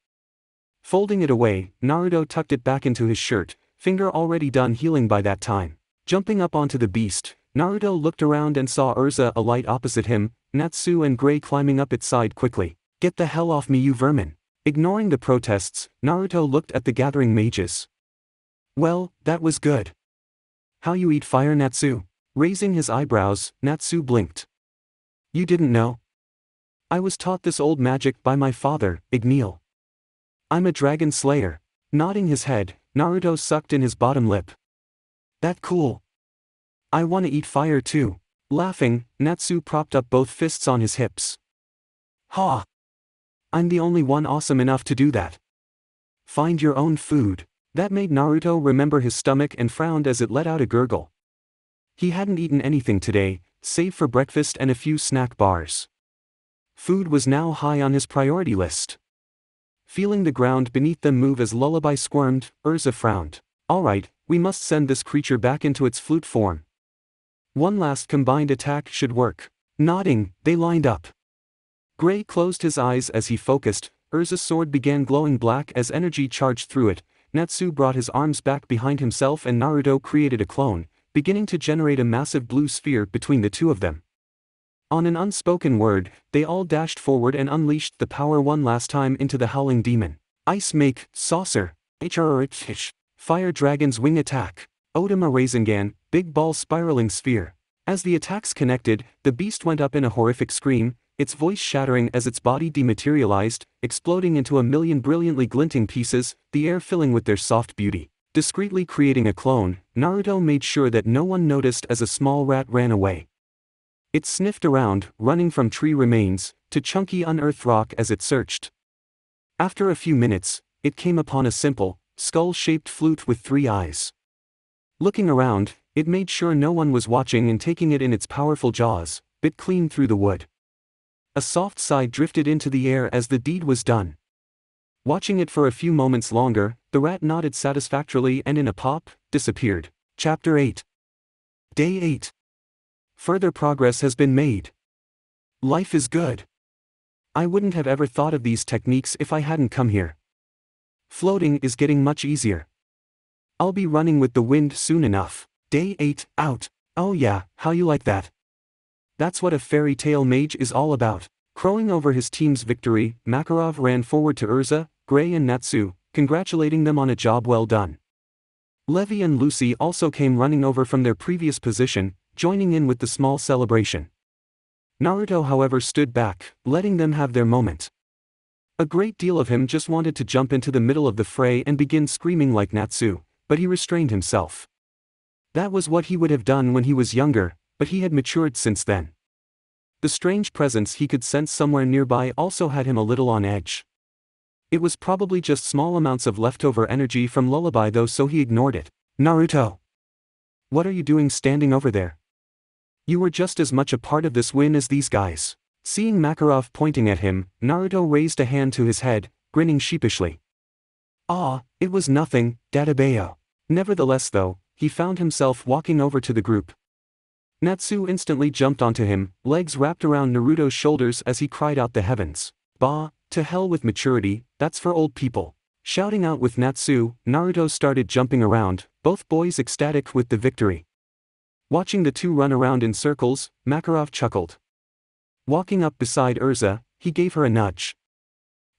Folding it away, Naruto tucked it back into his shirt, finger already done healing by that time. Jumping up onto the beast, Naruto looked around and saw Urza alight opposite him, Natsu and Gray climbing up its side quickly. "Get the hell off me, you vermin!" Ignoring the protests, Naruto looked at the gathering mages. "Well, that was good. How you eat fire, Natsu?" Raising his eyebrows, Natsu blinked. "You didn't know? I was taught this old magic by my father, Igneel. I'm a dragon slayer." Nodding his head, Naruto sucked in his bottom lip. "That cool. I wanna eat fire too." Laughing, Natsu propped up both fists on his hips. "Ha! I'm the only one awesome enough to do that. Find your own food." That made Naruto remember his stomach and frowned as it let out a gurgle. He hadn't eaten anything today, save for breakfast and a few snack bars. Food was now high on his priority list. Feeling the ground beneath them move as Lullaby squirmed, Urza frowned. "Alright, we must send this creature back into its flute form. One last combined attack should work." Nodding, they lined up. Gray closed his eyes as he focused, Urza's sword began glowing black as energy charged through it, Natsu brought his arms back behind himself and Naruto created a clone, beginning to generate a massive blue sphere between the two of them. On an unspoken word, they all dashed forward and unleashed the power one last time into the howling demon. Ice Make, Saucer, HRH, Fire Dragon's Wing Attack, Odama Rasengan, Big Ball Spiraling Sphere. As the attacks connected, the beast went up in a horrific scream, its voice shattering as its body dematerialized, exploding into a million brilliantly glinting pieces, the air filling with their soft beauty. Discreetly creating a clone, Naruto made sure that no one noticed as a small rat ran away. It sniffed around, running from tree remains to chunky unearthed rock as it searched. After a few minutes, it came upon a simple, skull-shaped flute with 3 eyes. Looking around, it made sure no one was watching and taking it in its powerful jaws, bit clean through the wood. A soft sigh drifted into the air as the deed was done. Watching it for a few moments longer, the rat nodded satisfactorily and in a pop, disappeared. Chapter 8. Day 8. Further progress has been made. Life is good. I wouldn't have ever thought of these techniques if I hadn't come here. Floating is getting much easier. I'll be running with the wind soon enough. Day 8, out. Oh yeah, how you like that? That's what a fairy tale mage is all about. Crowing over his team's victory, Makarov ran forward to Urza, Gray and Natsu, congratulating them on a job well done. Levi and Lucy also came running over from their previous position, joining in with the small celebration. Naruto however stood back, letting them have their moment. A great deal of him just wanted to jump into the middle of the fray and begin screaming like Natsu, but he restrained himself. That was what he would have done when he was younger, but he had matured since then. The strange presence he could sense somewhere nearby also had him a little on edge. It was probably just small amounts of leftover energy from Lullaby though, so he ignored it. "Naruto! What are you doing standing over there? You were just as much a part of this win as these guys." Seeing Makarov pointing at him, Naruto raised a hand to his head, grinning sheepishly. "Ah, it was nothing, Dadabayo." Nevertheless though, he found himself walking over to the group. Natsu instantly jumped onto him, legs wrapped around Naruto's shoulders as he cried out the heavens. "Bah, to hell with maturity, that's for old people." Shouting out with Natsu, Naruto started jumping around, both boys ecstatic with the victory. Watching the two run around in circles, Makarov chuckled. Walking up beside Urza, he gave her a nudge.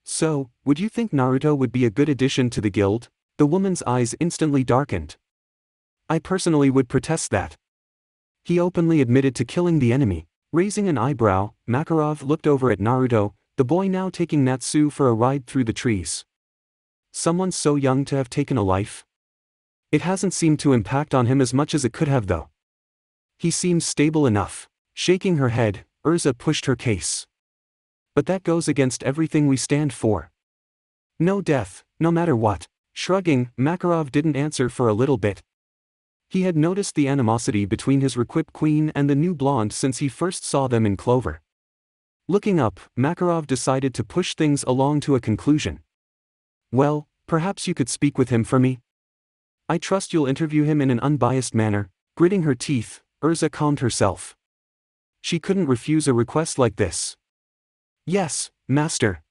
"So, would you think Naruto would be a good addition to the guild?" The woman's eyes instantly darkened. "I personally would protest that." He openly admitted to killing the enemy. Raising an eyebrow, Makarov looked over at Naruto, the boy now taking Natsu for a ride through the trees. Someone so young to have taken a life? It hasn't seemed to impact on him as much as it could have though. He seems stable enough. Shaking her head, Urza pushed her case. But that goes against everything we stand for. No death, no matter what. Shrugging, Makarov didn't answer for a little bit. He had noticed the animosity between his Recruitment queen and the new blonde since he first saw them in Clover. Looking up, Makarov decided to push things along to a conclusion. Well, perhaps you could speak with him for me? I trust you'll interview him in an unbiased manner. Gritting her teeth, Urza calmed herself. She couldn't refuse a request like this. Yes, master.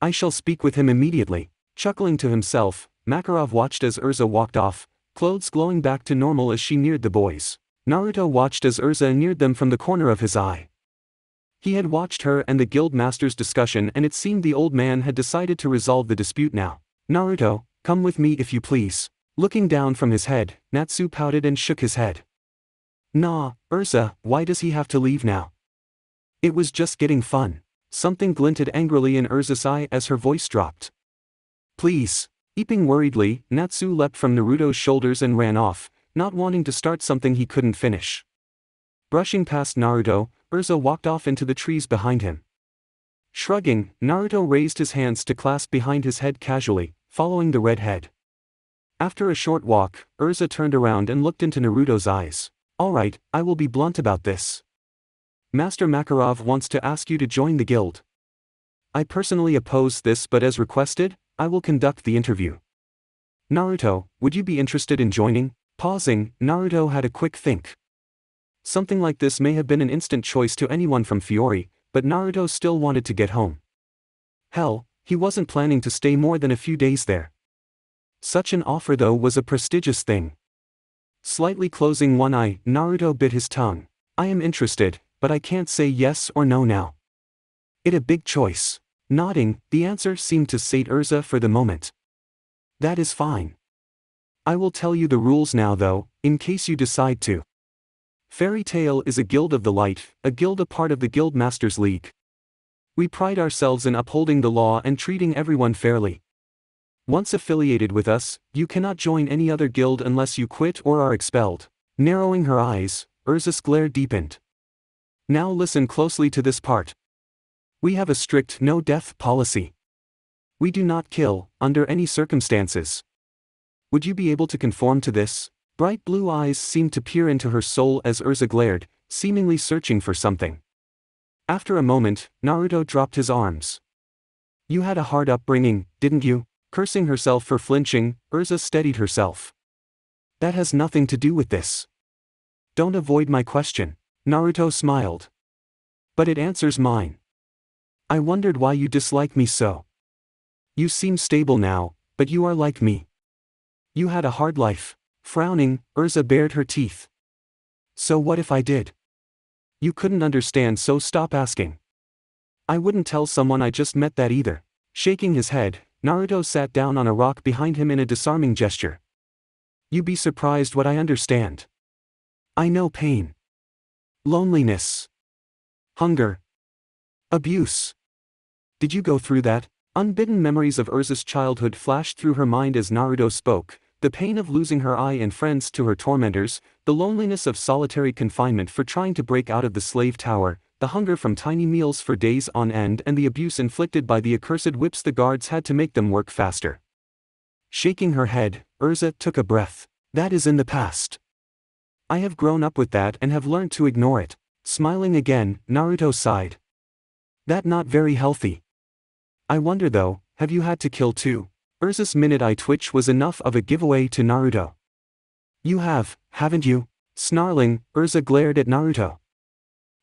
I shall speak with him immediately. Chuckling to himself, Makarov watched as Urza walked off, clothes glowing back to normal as she neared the boys. Naruto watched as Urza neared them from the corner of his eye. He had watched her and the guild master's discussion and it seemed the old man had decided to resolve the dispute now. Naruto, come with me if you please. Looking down from his head, Natsu pouted and shook his head. Nah, Urza, why does he have to leave now? It was just getting fun. Something glinted angrily in Urza's eye as her voice dropped. Please. Eeping worriedly, Natsu leapt from Naruto's shoulders and ran off, not wanting to start something he couldn't finish. Brushing past Naruto, Urza walked off into the trees behind him. Shrugging, Naruto raised his hands to clasp behind his head casually, following the red head. After a short walk, Urza turned around and looked into Naruto's eyes. Alright, I will be blunt about this. Master Makarov wants to ask you to join the guild. I personally oppose this, but as requested, I will conduct the interview. Naruto, would you be interested in joining? Pausing, Naruto had a quick think. Something like this may have been an instant choice to anyone from Fiori, but Naruto still wanted to get home. Hell, he wasn't planning to stay more than a few days there. Such an offer though was a prestigious thing. Slightly closing one eye, Naruto bit his tongue. I am interested, but I can't say yes or no now. It a big choice. Nodding, the answer seemed to sate Urza for the moment. That is fine. I will tell you the rules now though, in case you decide to. Fairy Tail is a guild of the light, a guild a part of the Guild Masters League. We pride ourselves in upholding the law and treating everyone fairly. Once affiliated with us, you cannot join any other guild unless you quit or are expelled. Narrowing her eyes, Urza's glare deepened. Now listen closely to this part. We have a strict no-death policy. We do not kill, under any circumstances. Would you be able to conform to this? Bright blue eyes seemed to peer into her soul as Urza glared, seemingly searching for something. After a moment, Naruto dropped his arms. You had a hard upbringing, didn't you? Cursing herself for flinching, Urza steadied herself. That has nothing to do with this. Don't avoid my question. Naruto smiled. But it answers mine. I wondered why you dislike me so. You seem stable now, but you are like me. You had a hard life. Frowning, Urza bared her teeth. So what if I did? You couldn't understand, so stop asking. I wouldn't tell someone I just met that either. Shaking his head, Naruto sat down on a rock behind him in a disarming gesture. You'd be surprised what I understand. I know pain. Loneliness. Hunger. Abuse. Did you go through that? Unbidden memories of Urza's childhood flashed through her mind as Naruto spoke, the pain of losing her eye and friends to her tormentors, the loneliness of solitary confinement for trying to break out of the slave tower, the hunger from tiny meals for days on end, and the abuse inflicted by the accursed whips the guards had to make them work faster. Shaking her head, Urza took a breath. That is in the past. I have grown up with that and have learned to ignore it. Smiling again, Naruto sighed. That not very healthy. I wonder though, have you had to kill too? Urza's minute-eye twitch was enough of a giveaway to Naruto. You have, haven't you? Snarling, Urza glared at Naruto.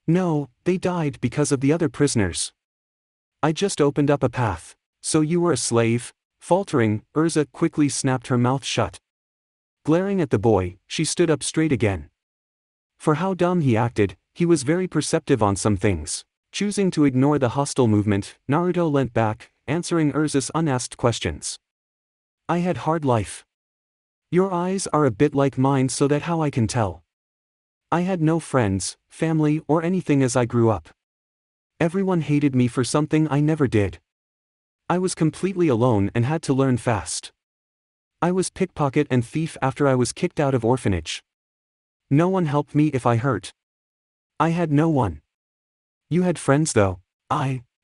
No, they died because of the other prisoners. I just opened up a path. So you were a slave? Faltering, Urza quickly snapped her mouth shut. Glaring at the boy, she stood up straight again. For how dumb he acted, he was very perceptive on some things. Choosing to ignore the hostile movement, Naruto leant back, answering Urza's unasked questions. I had hard life. Your eyes are a bit like mine, so that how I can tell. I had no friends, family or anything as I grew up. Everyone hated me for something I never did. I was completely alone and had to learn fast. I was pickpocket and thief after I was kicked out of orphanage. No one helped me if I hurt. I had no one. You had friends though.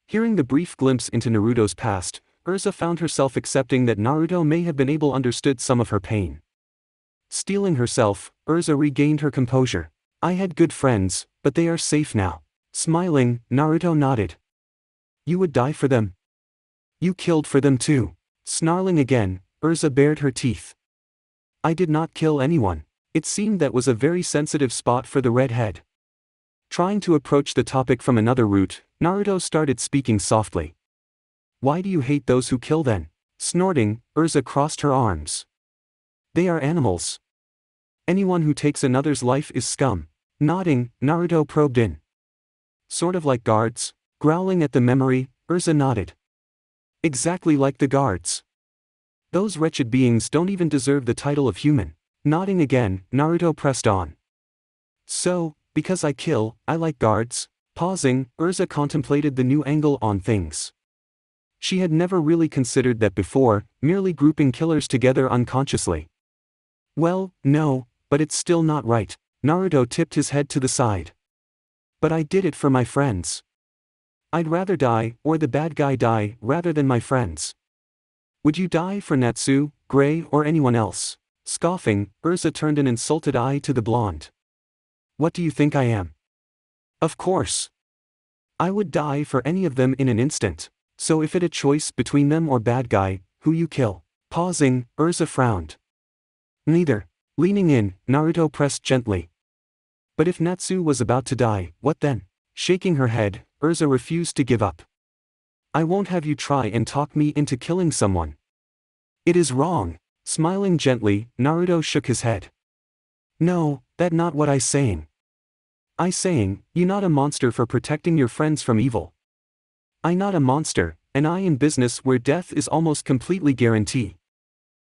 Hearing the brief glimpse into Naruto's past, Urza found herself accepting that Naruto may have been able to understood some of her pain. Steeling herself, Urza regained her composure. I had good friends, but they are safe now. Smiling, Naruto nodded. You would die for them. You killed for them too. Snarling again, Urza bared her teeth. I did not kill anyone. It seemed that was a very sensitive spot for the redhead. Trying to approach the topic from another route, Naruto started speaking softly. Why do you hate those who kill then? Snorting, Urza crossed her arms. They are animals. Anyone who takes another's life is scum. Nodding, Naruto probed in. Sort of like guards? Growling at the memory, Urza nodded. Exactly like the guards. Those wretched beings don't even deserve the title of human. Nodding again, Naruto pressed on. So, because I kill, I like guards? Pausing, Urza contemplated the new angle on things. She had never really considered that before, merely grouping killers together unconsciously. Well, no, but it's still not right. Naruto tipped his head to the side. But I did it for my friends. I'd rather die, or the bad guy die, rather than my friends. Would you die for Natsu, Gray, or anyone else? Scoffing, Urza turned an insulted eye to the blonde. What do you think I am? Of course. I would die for any of them in an instant. So if it a choice between them or bad guy, who you kill? Pausing, Urza frowned. Neither. Leaning in, Naruto pressed gently. But if Natsu was about to die, what then? Shaking her head, Urza refused to give up. I won't have you try and talk me into killing someone. It is wrong. Smiling gently, Naruto shook his head. No, that not what I saying. I saying, you not a monster for protecting your friends from evil. I not a monster, and I in business where death is almost completely guarantee.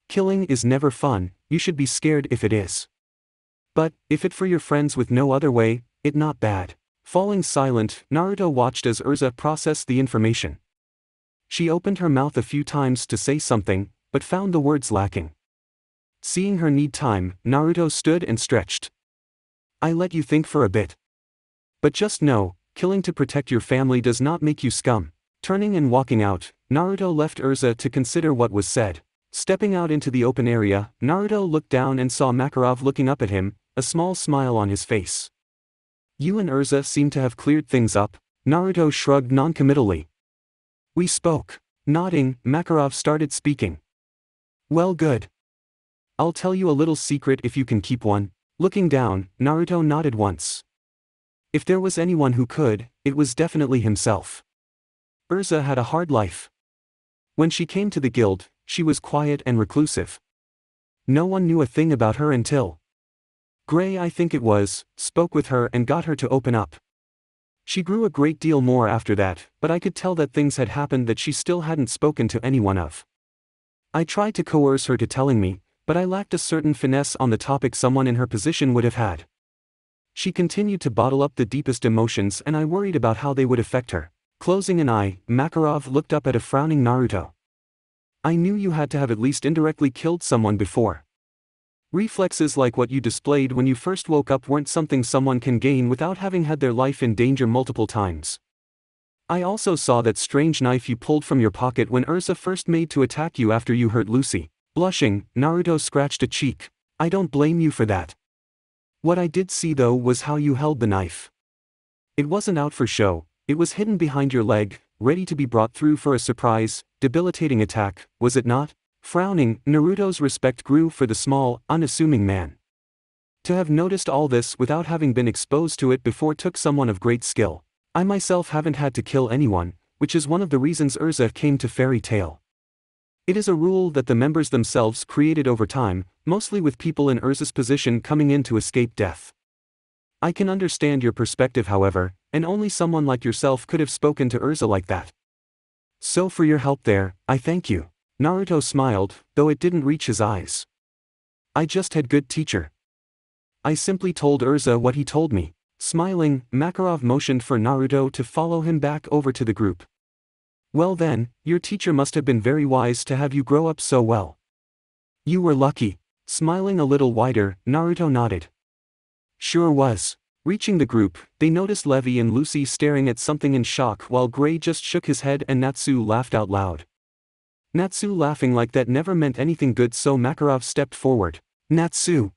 Killing is never fun, you should be scared if it is. But, if it for your friends with no other way, it not bad. Falling silent, Naruto watched as Urza processed the information. She opened her mouth a few times to say something, but found the words lacking. Seeing her need time, Naruto stood and stretched. I let you think for a bit. But just know, killing to protect your family does not make you scum. Turning and walking out, Naruto left Urza to consider what was said. Stepping out into the open area, Naruto looked down and saw Makarov looking up at him, a small smile on his face. You and Urza seem to have cleared things up. Naruto shrugged noncommittally. We spoke. Nodding, Makarov started speaking. Well, good. I'll tell you a little secret if you can keep one. Looking down, Naruto nodded once. If there was anyone who could, it was definitely himself. Urza had a hard life. When she came to the guild, she was quiet and reclusive. No one knew a thing about her until Gray, I think it was, spoke with her and got her to open up. She grew a great deal more after that, but I could tell that things had happened that she still hadn't spoken to anyone of. I tried to coerce her to telling me, but I lacked a certain finesse on the topic someone in her position would have had. She continued to bottle up the deepest emotions and I worried about how they would affect her. Closing an eye, Makarov looked up at a frowning Naruto. I knew you had to have at least indirectly killed someone before. Reflexes like what you displayed when you first woke up weren't something someone can gain without having had their life in danger multiple times. I also saw that strange knife you pulled from your pocket when Urza first made to attack you after you hurt Lucy. Blushing, Naruto scratched a cheek. I don't blame you for that. What I did see though was how you held the knife. It wasn't out for show, it was hidden behind your leg, ready to be brought through for a surprise, debilitating attack, was it not? Frowning, Naruto's respect grew for the small, unassuming man. To have noticed all this without having been exposed to it before took someone of great skill. I myself haven't had to kill anyone, which is one of the reasons Urza came to Fairy Tail. It is a rule that the members themselves created over time, mostly with people in Urza's position coming in to escape death. I can understand your perspective however, and only someone like yourself could have spoken to Urza like that. So for your help there, I thank you. Naruto smiled, though it didn't reach his eyes. I just had good teacher. I simply told Urza what he told me. Smiling, Makarov motioned for Naruto to follow him back over to the group. Well then, your teacher must have been very wise to have you grow up so well. You were lucky. Smiling a little wider, Naruto nodded. Sure was. Reaching the group, they noticed Levi and Lucy staring at something in shock while Gray just shook his head and Natsu laughed out loud. Natsu laughing like that never meant anything good, so Makarov stepped forward. Natsu!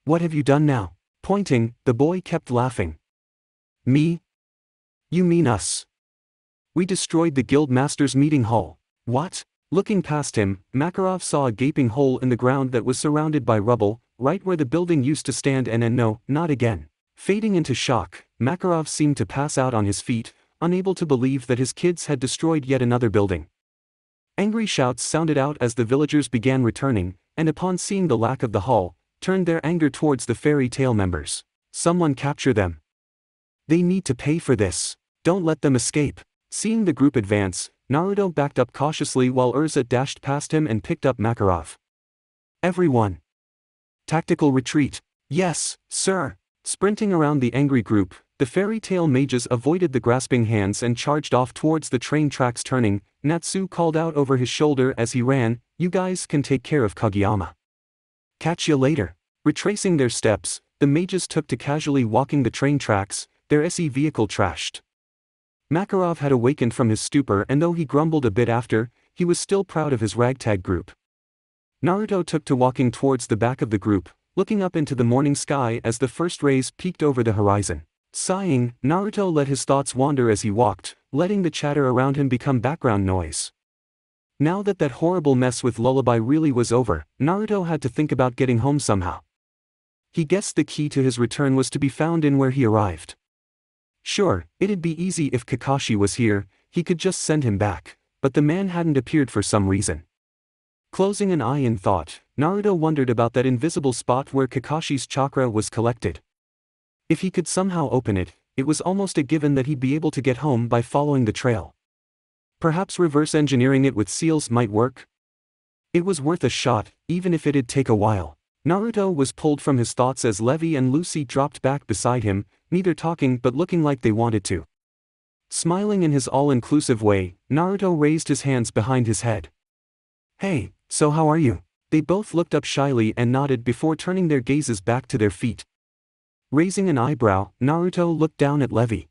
What have you done now? Pointing, the boy kept laughing. Me? You mean us? We destroyed the guild master's meeting hall. What? Looking past him, Makarov saw a gaping hole in the ground that was surrounded by rubble, right where the building used to stand, and no, not again. Fading into shock, Makarov seemed to pass out on his feet, unable to believe that his kids had destroyed yet another building. Angry shouts sounded out as the villagers began returning, and upon seeing the lack of the hall, turned their anger towards the fairy tale members. Someone capture them. They need to pay for this. Don't let them escape. Seeing the group advance, Naruto backed up cautiously while Urza dashed past him and picked up Makarov. Everyone. Tactical retreat. Yes, sir. Sprinting around the angry group, the fairy tale mages avoided the grasping hands and charged off towards the train tracks. Turning, Natsu called out over his shoulder as he ran, "You guys can take care of Kageyama. Catch you later." Retracing their steps, the mages took to casually walking the train tracks, their SE vehicle trashed. Makarov had awakened from his stupor, and though he grumbled a bit after, he was still proud of his ragtag group. Naruto took to walking towards the back of the group, looking up into the morning sky as the first rays peeked over the horizon. Sighing, Naruto let his thoughts wander as he walked, letting the chatter around him become background noise. Now that that horrible mess with Lullaby really was over, Naruto had to think about getting home somehow. He guessed the key to his return was to be found in where he arrived. Sure, it'd be easy if Kakashi was here, he could just send him back, but the man hadn't appeared for some reason. Closing an eye in thought, Naruto wondered about that invisible spot where Kakashi's chakra was collected. If he could somehow open it, it was almost a given that he'd be able to get home by following the trail. Perhaps reverse engineering it with seals might work? It was worth a shot, even if it'd take a while. Naruto was pulled from his thoughts as Levi and Lucy dropped back beside him, neither talking but looking like they wanted to. Smiling in his all-inclusive way, Naruto raised his hands behind his head. "Hey, so how are you?" They both looked up shyly and nodded before turning their gazes back to their feet. Raising an eyebrow, Naruto looked down at Levi.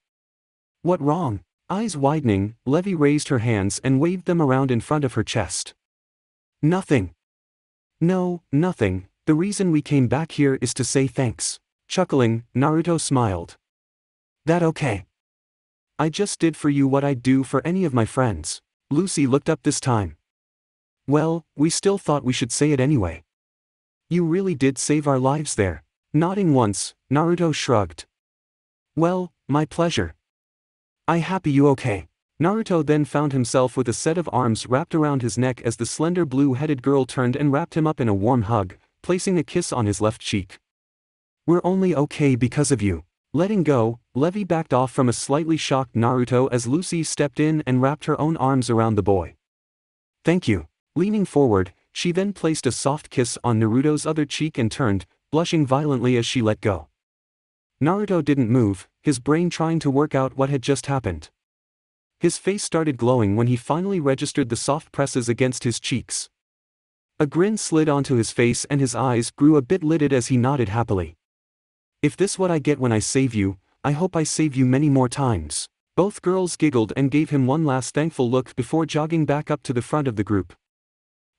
"What wrong?" Eyes widening, Levi raised her hands and waved them around in front of her chest. "Nothing." "No, nothing. The reason we came back here is to say thanks." Chuckling, Naruto smiled. "That okay? I just did for you what I'd do for any of my friends." Lucy looked up this time. "Well, we still thought we should say it anyway. You really did save our lives there." Nodding once, Naruto shrugged. "Well, my pleasure. I happy you okay." Naruto then found himself with a set of arms wrapped around his neck as the slender blue-headed girl turned and wrapped him up in a warm hug, placing a kiss on his left cheek. "We're only okay because of you." Letting go, Levi backed off from a slightly shocked Naruto as Lucy stepped in and wrapped her own arms around the boy. "Thank you." Leaning forward, she then placed a soft kiss on Naruto's other cheek and turned, blushing violently as she let go. Naruto didn't move, his brain trying to work out what had just happened. His face started glowing when he finally registered the soft presses against his cheeks. A grin slid onto his face and his eyes grew a bit lidded as he nodded happily. "If this what I get when I save you, I hope I save you many more times." Both girls giggled and gave him one last thankful look before jogging back up to the front of the group.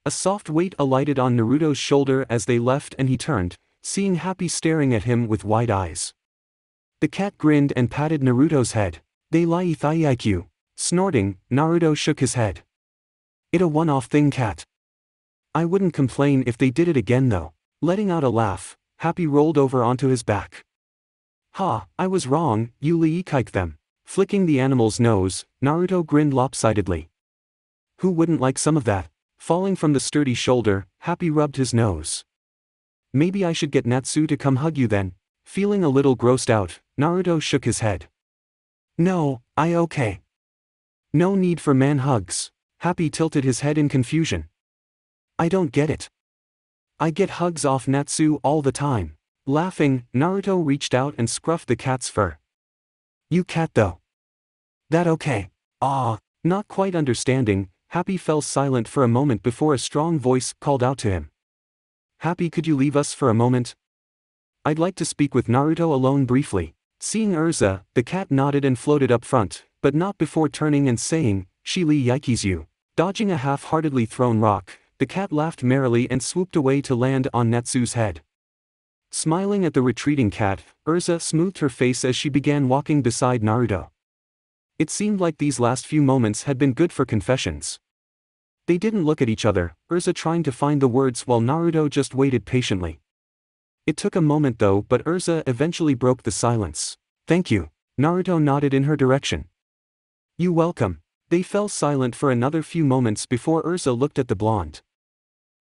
A soft weight alighted on Naruto's shoulder as they left and he turned, seeing Happy staring at him with wide eyes. The cat grinned and patted Naruto's head. "They lie thaiiq." Snorting, Naruto shook his head. "It a one-off thing, cat. I wouldn't complain if they did it again though." Letting out a laugh, Happy rolled over onto his back. "Ha, I was wrong, you liikike them." Flicking the animal's nose, Naruto grinned lopsidedly. "Who wouldn't like some of that?" Falling from the sturdy shoulder, Happy rubbed his nose. "Maybe I should get Natsu to come hug you then." Feeling a little grossed out, Naruto shook his head. "No, I okay. No need for man hugs." Happy tilted his head in confusion. "I don't get it. I get hugs off Natsu all the time." Laughing, Naruto reached out and scruffed the cat's fur. "You cat though. That okay?" "Ah." Not quite understanding, Happy fell silent for a moment before a strong voice called out to him. Happy, could you leave us for a moment? I'd like to speak with Naruto alone briefly. Seeing Urza, the cat nodded and floated up front, but not before turning and saying, Shili yikes you. Dodging a half-heartedly thrown rock, the cat laughed merrily and swooped away to land on Natsu's head. Smiling at the retreating cat, Urza smoothed her face as she began walking beside Naruto. It seemed like these last few moments had been good for confessions. They didn't look at each other, Urza trying to find the words while Naruto just waited patiently. It took a moment though, but Urza eventually broke the silence. Thank you. Naruto nodded in her direction. You welcome. They fell silent for another few moments before Urza looked at the blonde.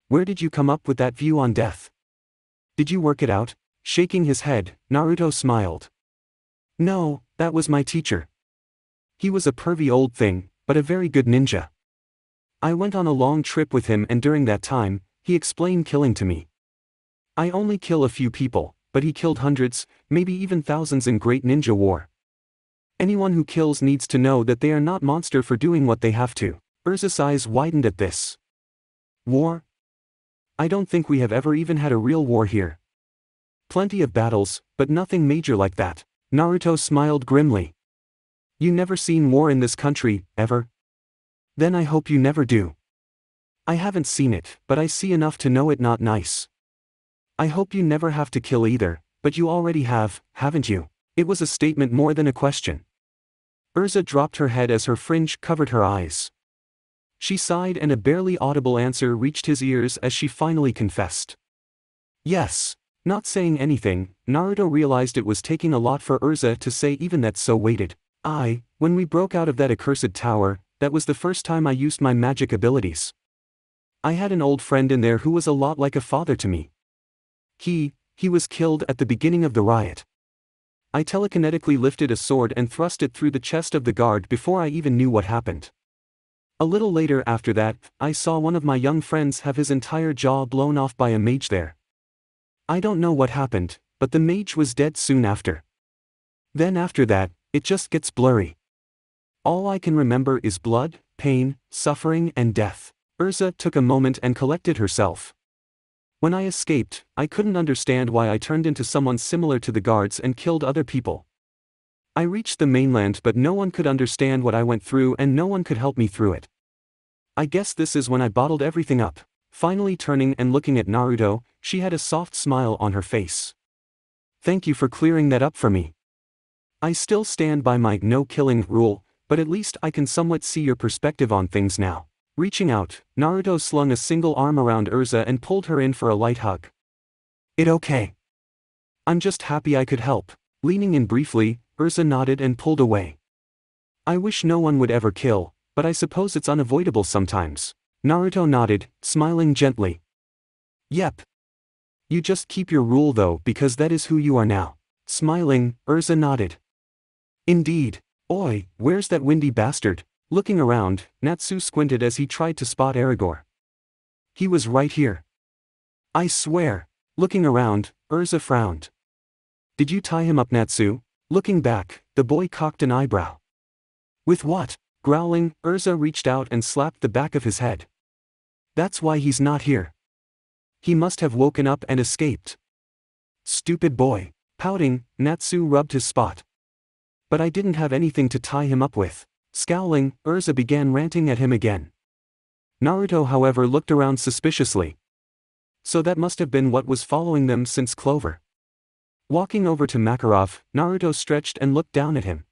Where did you come up with that view on death? Did you work it out? Shaking his head, Naruto smiled. No, that was my teacher. He was a pervy old thing, but a very good ninja. I went on a long trip with him and during that time, he explained killing to me. I only kill a few people, but he killed hundreds, maybe even thousands in Great Ninja War. Anyone who kills needs to know that they are not monster for doing what they have to. Urza's eyes widened at this. War? I don't think we have ever even had a real war here. Plenty of battles, but nothing major like that. Naruto smiled grimly. You never seen war in this country, ever? Then I hope you never do. I haven't seen it, but I see enough to know it not nice. I hope you never have to kill either, but you already have, haven't you? It was a statement more than a question. Urza dropped her head as her fringe covered her eyes. She sighed and a barely audible answer reached his ears as she finally confessed. Yes. Not saying anything, Naruto realized it was taking a lot for Urza to say even that, so waited. When we broke out of that accursed tower, that was the first time I used my magic abilities. I had an old friend in there who was a lot like a father to me. He was killed at the beginning of the riot. I telekinetically lifted a sword and thrust it through the chest of the guard before I even knew what happened. A little later after that, I saw one of my young friends have his entire jaw blown off by a mage there. I don't know what happened, but the mage was dead soon after. Then after that, it just gets blurry. All I can remember is blood, pain, suffering and death. Urza took a moment and collected herself. When I escaped, I couldn't understand why I turned into someone similar to the guards and killed other people. I reached the mainland but no one could understand what I went through and no one could help me through it. I guess this is when I bottled everything up. Finally turning and looking at Naruto, she had a soft smile on her face. Thank you for clearing that up for me. I still stand by my no-killing rule, but at least I can somewhat see your perspective on things now. Reaching out, Naruto slung a single arm around Urza and pulled her in for a light hug. It okay? I'm just happy I could help. Leaning in briefly, Urza nodded and pulled away. I wish no one would ever kill, but I suppose it's unavoidable sometimes. Naruto nodded, smiling gently. Yep. You just keep your rule though, because that is who you are now. Smiling, Urza nodded. Indeed. Oi, where's that windy bastard? Looking around, Natsu squinted as he tried to spot Aragorn. He was right here. I swear. Looking around, Urza frowned. Did you tie him up, Natsu? Looking back, the boy cocked an eyebrow. With what? Growling, Urza reached out and slapped the back of his head. That's why he's not here. He must have woken up and escaped. Stupid boy. Pouting, Natsu rubbed his spot. But I didn't have anything to tie him up with. Scowling, Urza began ranting at him again. Naruto however looked around suspiciously. So that must have been what was following them since Clover. Walking over to Makarov, Naruto stretched and looked down at him.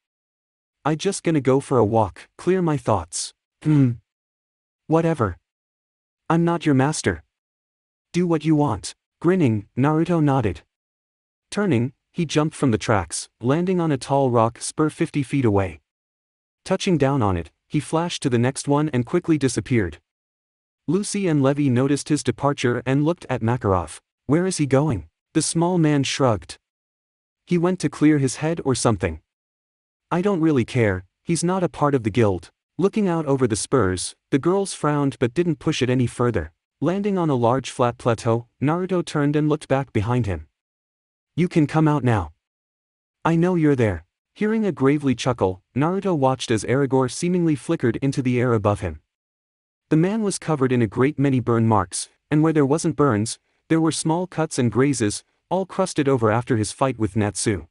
I just gonna go for a walk, clear my thoughts. Whatever. I'm not your master. Do what you want. Grinning, Naruto nodded. Turning, he jumped from the tracks, landing on a tall rock spur 50 feet away. Touching down on it, he flashed to the next one and quickly disappeared. Lucy and Levi noticed his departure and looked at Makarov. Where is he going? The small man shrugged. He went to clear his head or something. I don't really care, he's not a part of the guild. Looking out over the spurs, the girls frowned but didn't push it any further. Landing on a large flat plateau, Naruto turned and looked back behind him. You can come out now. I know you're there. Hearing a gravely chuckle, Naruto watched as Aragorn seemingly flickered into the air above him. The man was covered in a great many burn marks, and where there wasn't burns, there were small cuts and grazes, all crusted over after his fight with Natsu.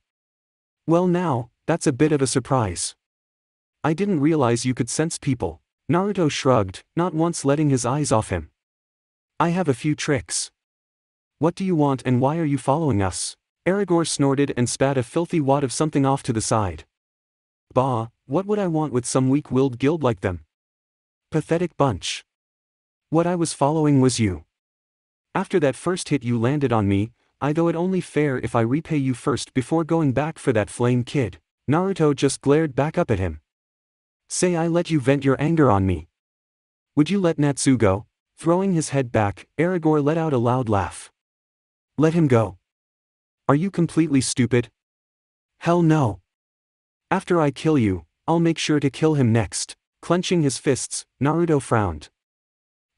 Well now, that's a bit of a surprise. I didn't realize you could sense people. Naruto shrugged, not once letting his eyes off him. I have a few tricks. What do you want and why are you following us? Aragorn snorted and spat a filthy wad of something off to the side. Bah, what would I want with some weak-willed guild like them? Pathetic bunch. What I was following was you. After that first hit you landed on me, I thought it only fair if I repay you first before going back for that flame kid. Naruto just glared back up at him. Say I let you vent your anger on me. Would you let Natsu go? Throwing his head back, Aragorn let out a loud laugh. Let him go. Are you completely stupid? Hell no. After I kill you, I'll make sure to kill him next. Clenching his fists, Naruto frowned.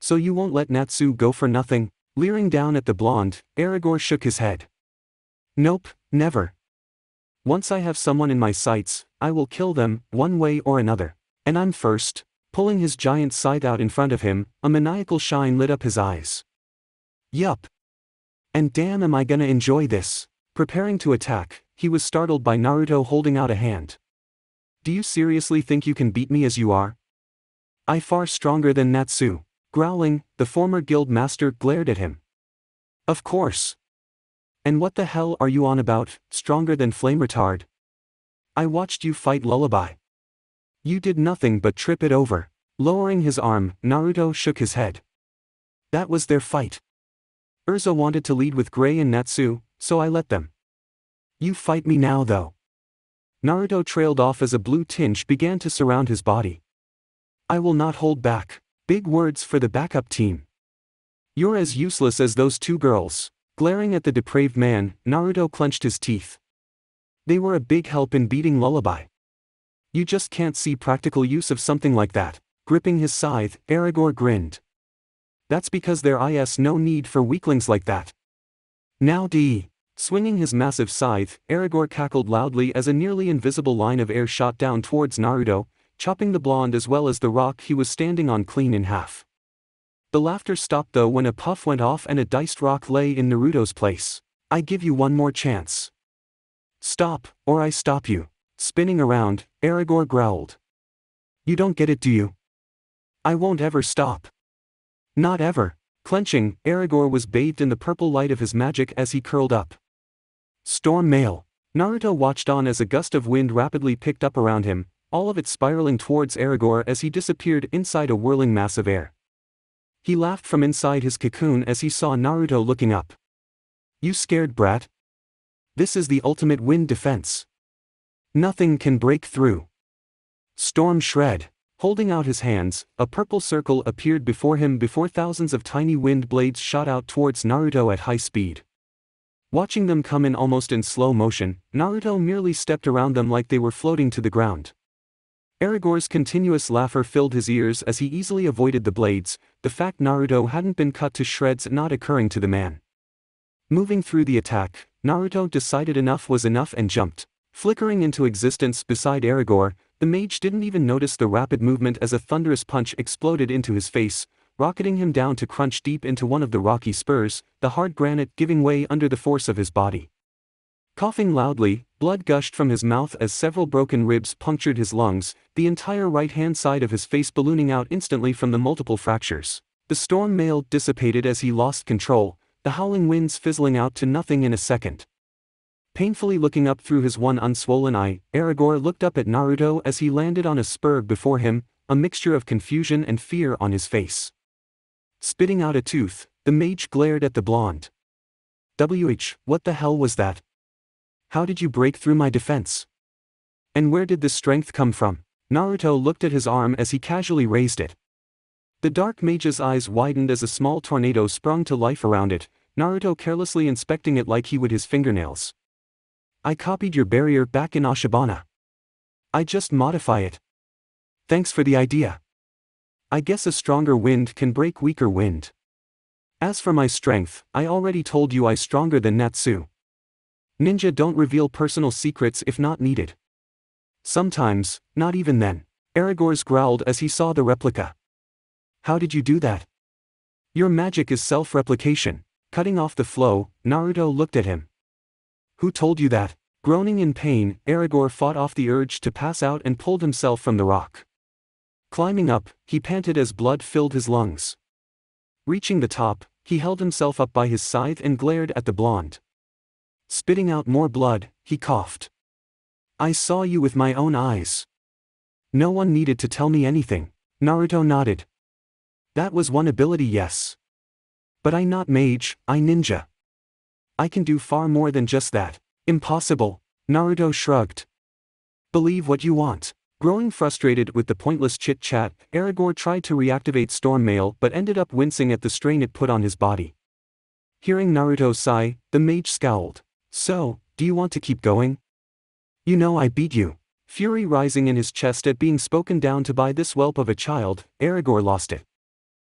So you won't let Natsu go for nothing? Leering down at the blonde, Aragorn shook his head. Nope, never. Once I have someone in my sights, I will kill them, one way or another. And I'm first. Pulling his giant scythe out in front of him, a maniacal shine lit up his eyes. Yup. And damn am I gonna enjoy this. Preparing to attack, he was startled by Naruto holding out a hand. Do you seriously think you can beat me as you are? I far stronger than Natsu. Growling, the former guild master glared at him. Of course. And what the hell are you on about, stronger than flame retard? I watched you fight Lullaby. You did nothing but trip it over. Lowering his arm, Naruto shook his head. That was their fight. Urza wanted to lead with Gray and Natsu, so I let them. You fight me now though. Naruto trailed off as a blue tinge began to surround his body. I will not hold back. Big words for the backup team. You're as useless as those two girls. Glaring at the depraved man, Naruto clenched his teeth. They were a big help in beating Lullaby. You just can't see practical use of something like that. Gripping his scythe, Aragorn grinned. That's because there is no need for weaklings like that. Now D. Swinging his massive scythe, Aragorn cackled loudly as a nearly invisible line of air shot down towards Naruto, chopping the blonde as well as the rock he was standing on clean in half. The laughter stopped though when a puff went off and a diced rock lay in Naruto's place. I give you one more chance. Stop, or I stop you. Spinning around, Aragorn growled. You don't get it, do you? I won't ever stop. Not ever. Clenching, Aragorn was bathed in the purple light of his magic as he curled up. Storm Mail. Naruto watched on as a gust of wind rapidly picked up around him, all of it spiraling towards Aragorn as he disappeared inside a whirling mass of air. He laughed from inside his cocoon as he saw Naruto looking up. You scared brat? This is the ultimate wind defense. Nothing can break through. Storm Shred. Holding out his hands, a purple circle appeared before him before thousands of tiny wind blades shot out towards Naruto at high speed. Watching them come in almost in slow motion, Naruto merely stepped around them like they were floating to the ground. Aragorn's continuous laughter filled his ears as he easily avoided the blades, the fact Naruto hadn't been cut to shreds not occurring to the man. Moving through the attack, Naruto decided enough was enough and jumped. Flickering into existence beside Aragorn, the mage didn't even notice the rapid movement as a thunderous punch exploded into his face, rocketing him down to crunch deep into one of the rocky spurs, the hard granite giving way under the force of his body. Coughing loudly, blood gushed from his mouth as several broken ribs punctured his lungs, the entire right-hand side of his face ballooning out instantly from the multiple fractures. The storm mail dissipated as he lost control, the howling winds fizzling out to nothing in a second. Painfully looking up through his one unswollen eye, Aragorn looked up at Naruto as he landed on a spur before him, a mixture of confusion and fear on his face. Spitting out a tooth, the mage glared at the blonde. What the hell was that? How did you break through my defense? And where did this strength come from? Naruto looked at his arm as he casually raised it. The dark mage's eyes widened as a small tornado sprung to life around it, Naruto carelessly inspecting it like he would his fingernails. I copied your barrier back in Ashibana. I just modify it. Thanks for the idea. I guess a stronger wind can break weaker wind. As for my strength, I already told you I'm stronger than Natsu. Ninja don't reveal personal secrets if not needed. Sometimes, not even then. Aragorn growled as he saw the replica. How did you do that? Your magic is self-replication. Cutting off the flow, Naruto looked at him. Who told you that? Groaning in pain, Aragorn fought off the urge to pass out and pulled himself from the rock. Climbing up, he panted as blood filled his lungs. Reaching the top, he held himself up by his scythe and glared at the blonde. Spitting out more blood, he coughed. I saw you with my own eyes. No one needed to tell me anything. Naruto nodded. That was one ability, yes. But I'm not mage, I ninja. I can do far more than just that. Impossible. Naruto shrugged. Believe what you want. Growing frustrated with the pointless chit-chat, Aragorn tried to reactivate Storm Mail but ended up wincing at the strain it put on his body. Hearing Naruto sigh, the mage scowled. So, do you want to keep going? You know I beat you. Fury rising in his chest at being spoken down to by this whelp of a child, Aragorn lost it.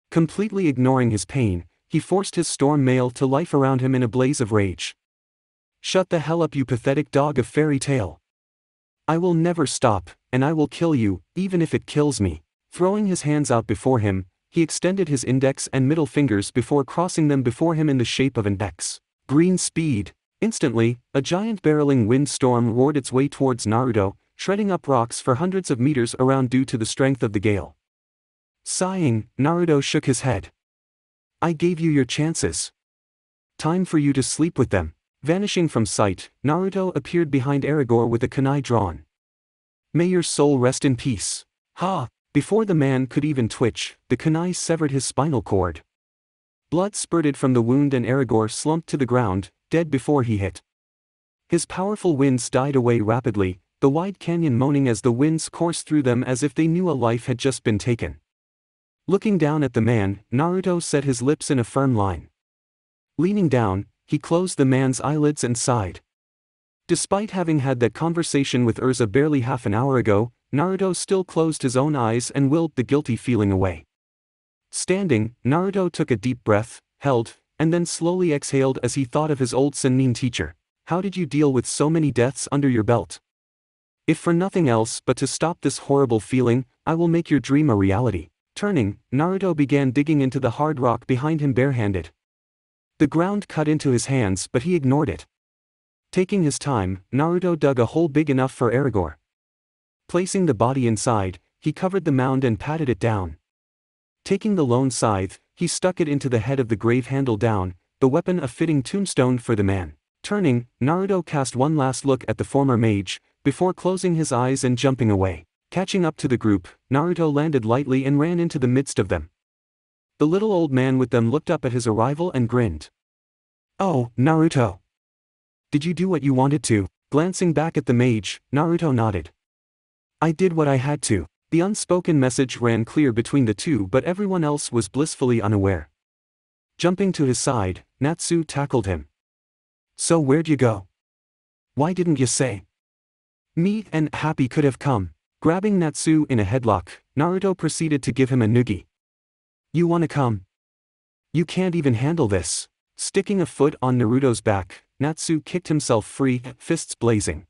Completely ignoring his pain, he forced his Storm Mail to life around him in a blaze of rage. Shut the hell up, you pathetic dog of fairy tale. I will never stop, and I will kill you, even if it kills me. Throwing his hands out before him, he extended his index and middle fingers before crossing them before him in the shape of an X. Green speed. Instantly, a giant barreling windstorm roared its way towards Naruto, shredding up rocks for hundreds of meters around due to the strength of the gale. Sighing, Naruto shook his head. I gave you your chances. Time for you to sleep with them. Vanishing from sight, Naruto appeared behind Aragorn with a kunai drawn. May your soul rest in peace. Ha! Before the man could even twitch, the kunai severed his spinal cord. Blood spurted from the wound and Aragorn slumped to the ground, dead before he hit. His powerful winds died away rapidly, the wide canyon moaning as the winds coursed through them as if they knew a life had just been taken. Looking down at the man, Naruto set his lips in a firm line. Leaning down, he closed the man's eyelids and sighed. Despite having had that conversation with Urza barely half an hour ago, Naruto still closed his own eyes and willed the guilty feeling away. Standing, Naruto took a deep breath, held, and then slowly exhaled as he thought of his old Sennin teacher. How did you deal with so many deaths under your belt? If for nothing else but to stop this horrible feeling, I will make your dream a reality. Turning, Naruto began digging into the hard rock behind him barehanded. The ground cut into his hands but he ignored it. Taking his time, Naruto dug a hole big enough for Aragorn. Placing the body inside, he covered the mound and patted it down. Taking the lone scythe, he stuck it into the head of the grave handle down, the weapon a fitting tombstone for the man. Turning, Naruto cast one last look at the former mage, before closing his eyes and jumping away. Catching up to the group, Naruto landed lightly and ran into the midst of them. The little old man with them looked up at his arrival and grinned. Oh, Naruto. Did you do what you wanted to? Glancing back at the mage, Naruto nodded. I did what I had to. The unspoken message ran clear between the two but everyone else was blissfully unaware. Jumping to his side, Natsu tackled him. So where'd you go? Why didn't you say? Me and Happy could have come. Grabbing Natsu in a headlock, Naruto proceeded to give him a noogie. You wanna come? You can't even handle this. Sticking a foot on Naruto's back, Natsu kicked himself free, fists blazing.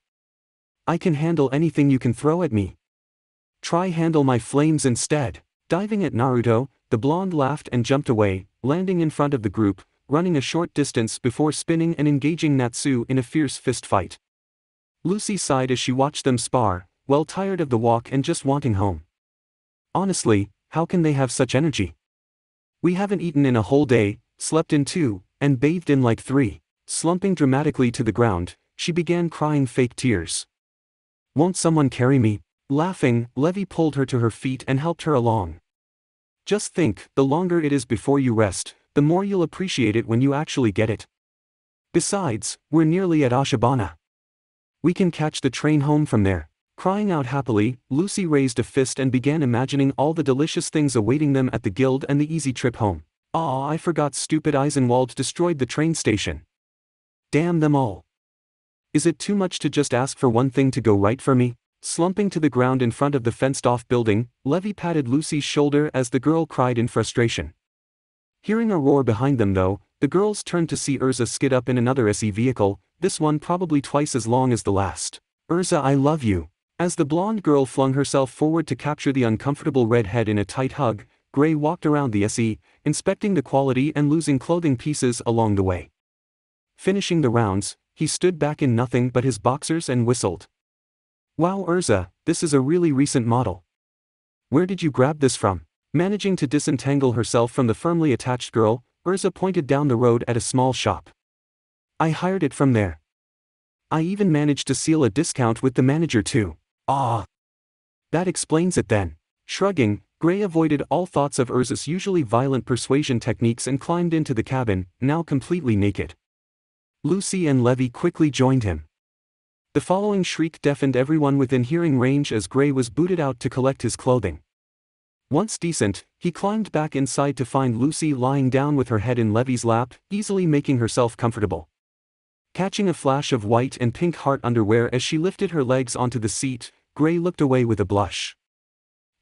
I can handle anything you can throw at me. Try handle my flames instead. Diving at Naruto, the blonde laughed and jumped away, landing in front of the group, running a short distance before spinning and engaging Natsu in a fierce fist fight. Lucy sighed as she watched them spar, well tired of the walk and just wanting home. Honestly, how can they have such energy? We haven't eaten in a whole day, slept in 2, and bathed in like 3. Slumping dramatically to the ground, she began crying fake tears. Won't someone carry me? Laughing, Levi pulled her to her feet and helped her along. Just think, the longer it is before you rest, the more you'll appreciate it when you actually get it. Besides, we're nearly at Ashibana. We can catch the train home from there. Crying out happily, Lucy raised a fist and began imagining all the delicious things awaiting them at the guild and the easy trip home. Aw, I forgot stupid Eisenwald destroyed the train station. Damn them all. Is it too much to just ask for one thing to go right for me? Slumping to the ground in front of the fenced-off building, Levi patted Lucy's shoulder as the girl cried in frustration. Hearing a roar behind them though, the girls turned to see Urza skid up in another SE vehicle, this one probably twice as long as the last. Urza, I love you. As the blonde girl flung herself forward to capture the uncomfortable redhead in a tight hug, Gray walked around the SE, inspecting the quality and losing clothing pieces along the way. Finishing the rounds, he stood back in nothing but his boxers and whistled. Wow, Urza, this is a really recent model. Where did you grab this from? Managing to disentangle herself from the firmly attached girl, Urza pointed down the road at a small shop. I hired it from there. I even managed to seal a discount with the manager too. Ah. That explains it then. Shrugging, Gray avoided all thoughts of Urza's usually violent persuasion techniques and climbed into the cabin, now completely naked. Lucy and Levy quickly joined him. The following shriek deafened everyone within hearing range as Gray was booted out to collect his clothing. Once decent, he climbed back inside to find Lucy lying down with her head in Levy's lap, easily making herself comfortable. Catching a flash of white and pink heart underwear as she lifted her legs onto the seat, Gray looked away with a blush.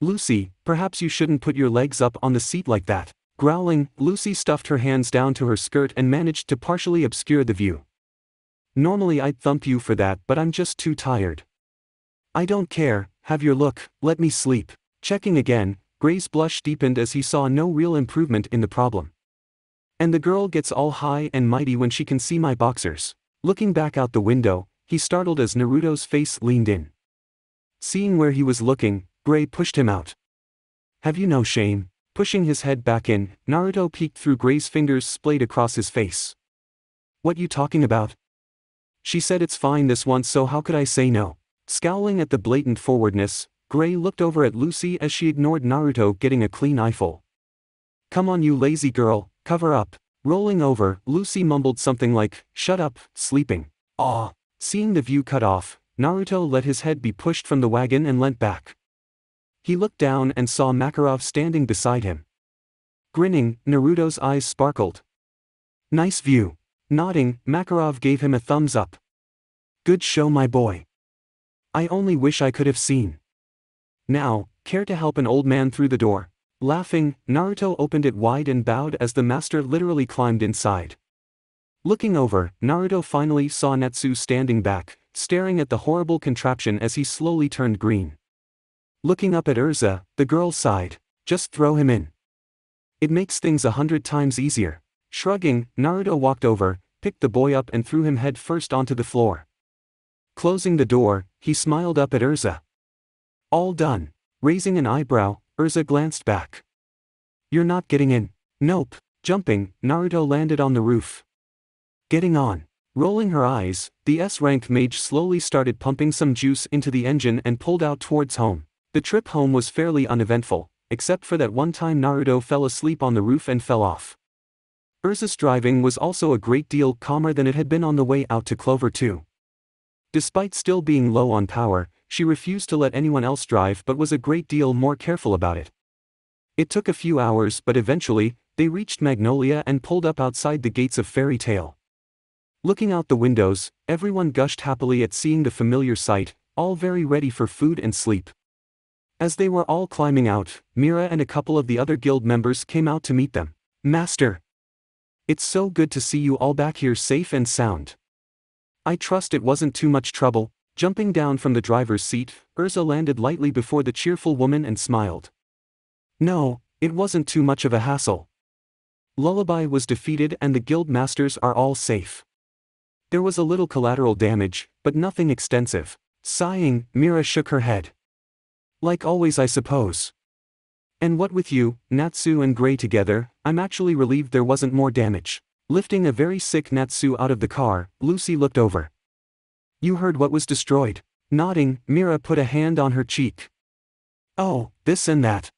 Lucy, perhaps you shouldn't put your legs up on the seat like that. Growling, Lucy stuffed her hands down to her skirt and managed to partially obscure the view. Normally I'd thump you for that, but I'm just too tired. I don't care, have your look, let me sleep. Checking again, Gray's blush deepened as he saw no real improvement in the problem. And the girl gets all high and mighty when she can see my boxers. Looking back out the window, he startled as Naruto's face leaned in. Seeing where he was looking, Gray pushed him out. Have you no shame? Pushing his head back in, Naruto peeked through Gray's fingers splayed across his face. What you talking about? She said it's fine this once, so how could I say no? Scowling at the blatant forwardness, Gray looked over at Lucy as she ignored Naruto getting a clean eyeful. Come on you lazy girl, cover up. Rolling over, Lucy mumbled something like, shut up, sleeping. Aw. Seeing the view cut off, Naruto let his head be pushed from the wagon and leant back. He looked down and saw Makarov standing beside him. Grinning, Naruto's eyes sparkled. Nice view. Nodding, Makarov gave him a thumbs up. Good show my boy. I only wish I could have seen. Now, care to help an old man through the door? Laughing, Naruto opened it wide and bowed as the master literally climbed inside. Looking over, Naruto finally saw Natsu standing back, staring at the horrible contraption as he slowly turned green. Looking up at Urza, the girl sighed. Just throw him in. It makes things 100 times easier. Shrugging, Naruto walked over, picked the boy up and threw him head first onto the floor. Closing the door, he smiled up at Urza. All done. Raising an eyebrow, Urza glanced back. You're not getting in. Nope. Jumping, Naruto landed on the roof. Getting on. Rolling her eyes, the S-rank mage slowly started pumping some juice into the engine and pulled out towards home. The trip home was fairly uneventful, except for that one time Naruto fell asleep on the roof and fell off. Urza's driving was also a great deal calmer than it had been on the way out to Clover 2. Despite still being low on power, she refused to let anyone else drive but was a great deal more careful about it. It took a few hours but eventually, they reached Magnolia and pulled up outside the gates of Fairy Tale. Looking out the windows, everyone gushed happily at seeing the familiar sight, all very ready for food and sleep. As they were all climbing out, Mira and a couple of the other guild members came out to meet them. Master! It's so good to see you all back here safe and sound. I trust it wasn't too much trouble. Jumping down from the driver's seat, Urza landed lightly before the cheerful woman and smiled. No, it wasn't too much of a hassle. Lullaby was defeated and the guild masters are all safe. There was a little collateral damage, but nothing extensive. Sighing, Mira shook her head. Like always I suppose. And what with you, Natsu and Gray together, I'm actually relieved there wasn't more damage. Lifting a very sick Natsu out of the car, Lucy looked over. You heard what was destroyed? Nodding, Mira put a hand on her cheek. Oh, this and that.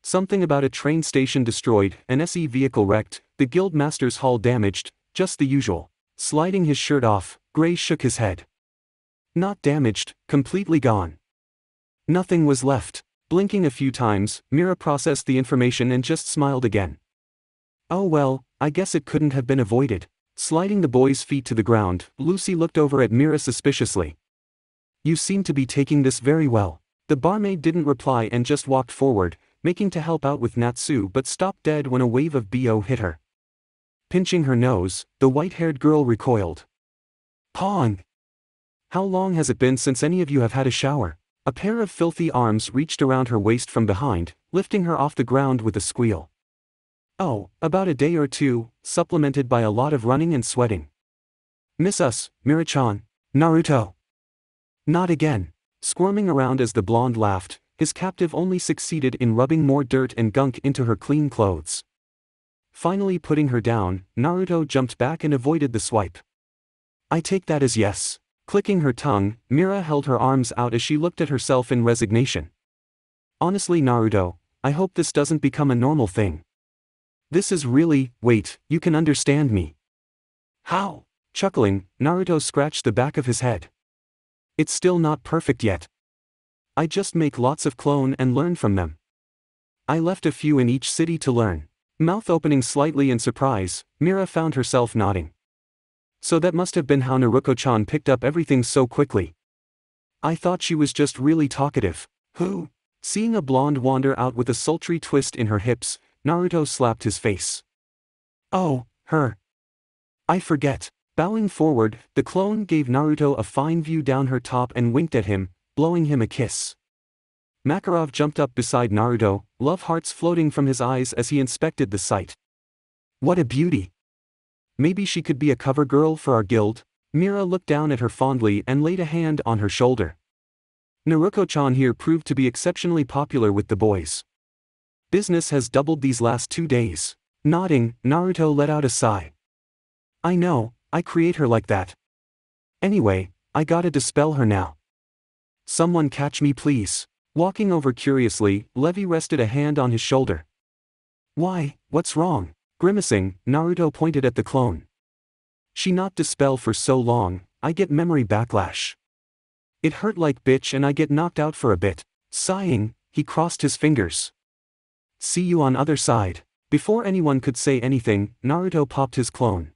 Something about a train station destroyed, an SE vehicle wrecked, the guild master's hall damaged, just the usual. Sliding his shirt off, Gray shook his head. Not damaged, completely gone. Nothing was left. Blinking a few times, Mira processed the information and just smiled again. Oh well, I guess it couldn't have been avoided. Sliding the boy's feet to the ground, Lucy looked over at Mira suspiciously. You seem to be taking this very well. The barmaid didn't reply and just walked forward, making to help out with Natsu but stopped dead when a wave of BO hit her. Pinching her nose, the white-haired girl recoiled. Pong! How long has it been since any of you have had a shower? A pair of filthy arms reached around her waist from behind, lifting her off the ground with a squeal. Oh, about a day or two, supplemented by a lot of running and sweating. Miss us, Mira-chan. Naruto. Not again. Squirming around as the blonde laughed, his captive only succeeded in rubbing more dirt and gunk into her clean clothes. Finally putting her down, Naruto jumped back and avoided the swipe. I take that as yes. Clicking her tongue, Mira held her arms out as she looked at herself in resignation. Honestly, Naruto, I hope this doesn't become a normal thing. This is really, wait, you can understand me. How? Chuckling, Naruto scratched the back of his head. It's still not perfect yet. I just make lots of clone and learn from them. I left a few in each city to learn. Mouth opening slightly in surprise, Mira found herself nodding. So that must have been how Naruto-chan picked up everything so quickly. I thought she was just really talkative. Who? Seeing a blonde wander out with a sultry twist in her hips, Naruto slapped his face. Oh, her. I forget. Bowing forward, the clone gave Naruto a fine view down her top and winked at him, blowing him a kiss. Makarov jumped up beside Naruto, love hearts floating from his eyes as he inspected the sight. What a beauty! Maybe she could be a cover girl for our guild. Mira looked down at her fondly and laid a hand on her shoulder. Naruto-chan here proved to be exceptionally popular with the boys. Business has doubled these last 2 days. Nodding, Naruto let out a sigh. I know, I create her like that. Anyway, I gotta dispel her now. Someone catch me please. Walking over curiously, Levi rested a hand on his shoulder. Why, what's wrong? Grimacing, Naruto pointed at the clone. She not dispel for so long, I get memory backlash. It hurt like bitch and I get knocked out for a bit. Sighing, he crossed his fingers. See you on other side. Before anyone could say anything, Naruto popped his clone.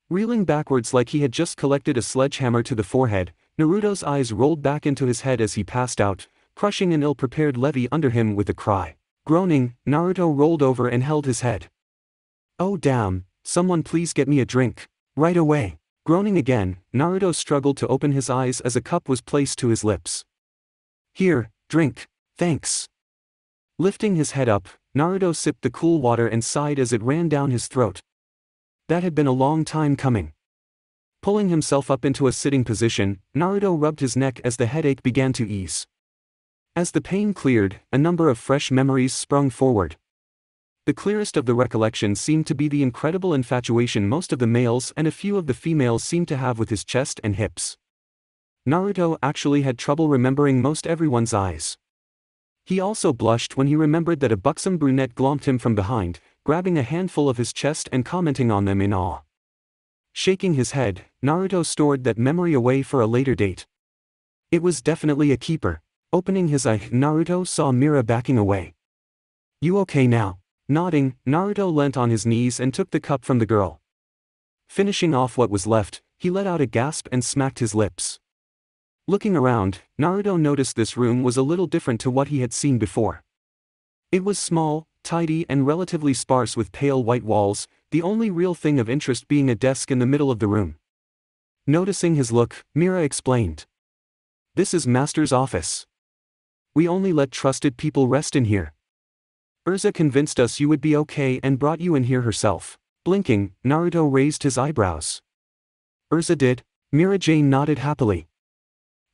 Reeling backwards like he had just collected a sledgehammer to the forehead, Naruto's eyes rolled back into his head as he passed out, crushing an ill-prepared Levi under him with a cry. Groaning, Naruto rolled over and held his head. Oh damn, someone please get me a drink. Right away. Groaning again, Naruto struggled to open his eyes as a cup was placed to his lips. Here, drink. Thanks. Lifting his head up, Naruto sipped the cool water and sighed as it ran down his throat. That had been a long time coming. Pulling himself up into a sitting position, Naruto rubbed his neck as the headache began to ease. As the pain cleared, a number of fresh memories sprung forward. The clearest of the recollections seemed to be the incredible infatuation most of the males and a few of the females seemed to have with his chest and hips. Naruto actually had trouble remembering most everyone's eyes. He also blushed when he remembered that a buxom brunette glomped him from behind, grabbing a handful of his chest and commenting on them in awe. Shaking his head, Naruto stored that memory away for a later date. It was definitely a keeper. Opening his eye, Naruto saw Mira backing away. You okay now? Nodding, Naruto leant on his knees and took the cup from the girl. Finishing off what was left, he let out a gasp and smacked his lips. Looking around, Naruto noticed this room was a little different to what he had seen before. It was small, tidy and relatively sparse with pale white walls, the only real thing of interest being a desk in the middle of the room. Noticing his look, Mira explained. This is Master's office. We only let trusted people rest in here. Urza convinced us you would be okay and brought you in here herself. Blinking, Naruto raised his eyebrows. Urza did? Mira-Jane nodded happily.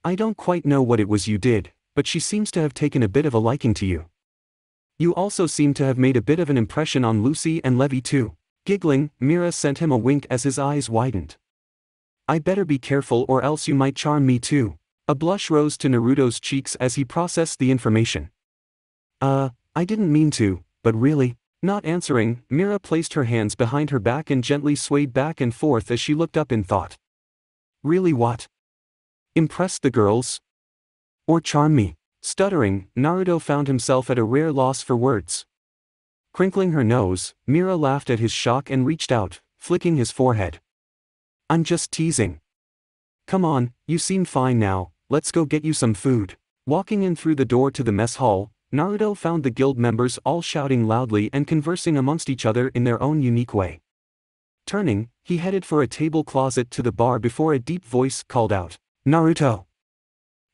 I don't quite know what it was you did, but she seems to have taken a bit of a liking to you. You also seem to have made a bit of an impression on Lucy and Levi too. Giggling, Mira sent him a wink as his eyes widened. I better be careful or else you might charm me too. A blush rose to Naruto's cheeks as he processed the information. I didn't mean to, but really? Not answering, Mira placed her hands behind her back and gently swayed back and forth as she looked up in thought. Really what? Impress the girls? Or charm me? Stuttering, Naruto found himself at a rare loss for words. Crinkling her nose, Mira laughed at his shock and reached out, flicking his forehead. I'm just teasing. Come on, you seem fine now, let's go get you some food. Walking in through the door to the mess hall, Naruto found the guild members all shouting loudly and conversing amongst each other in their own unique way. Turning, he headed for a table closet to the bar before a deep voice called out, Naruto.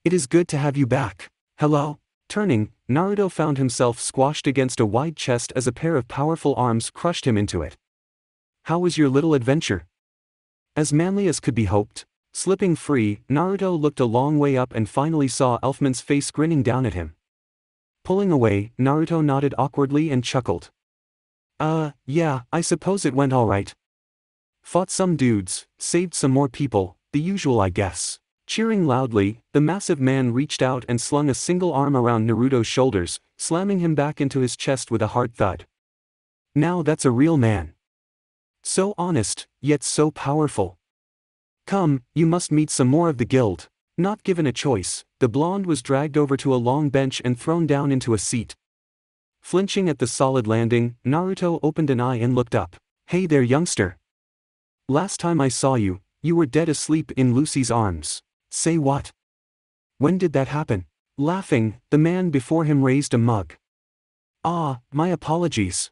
It is good to have you back. Hello? Turning, Naruto found himself squashed against a wide chest as a pair of powerful arms crushed him into it. How was your little adventure? As manly as could be hoped. Slipping free, Naruto looked a long way up and finally saw Elfman's face grinning down at him. Pulling away, Naruto nodded awkwardly and chuckled. Yeah, I suppose it went alright. Fought some dudes, saved some more people, the usual I guess. Cheering loudly, the massive man reached out and slung a single arm around Naruto's shoulders, slamming him back into his chest with a hard thud. Now that's a real man. So honest, yet so powerful. Come, you must meet some more of the guild. Not given a choice, the blonde was dragged over to a long bench and thrown down into a seat. Flinching at the solid landing, Naruto opened an eye and looked up. Hey there, youngster. Last time I saw you, you were dead asleep in Lucy's arms. Say what? When did that happen? Laughing, the man before him raised a mug. Ah, my apologies.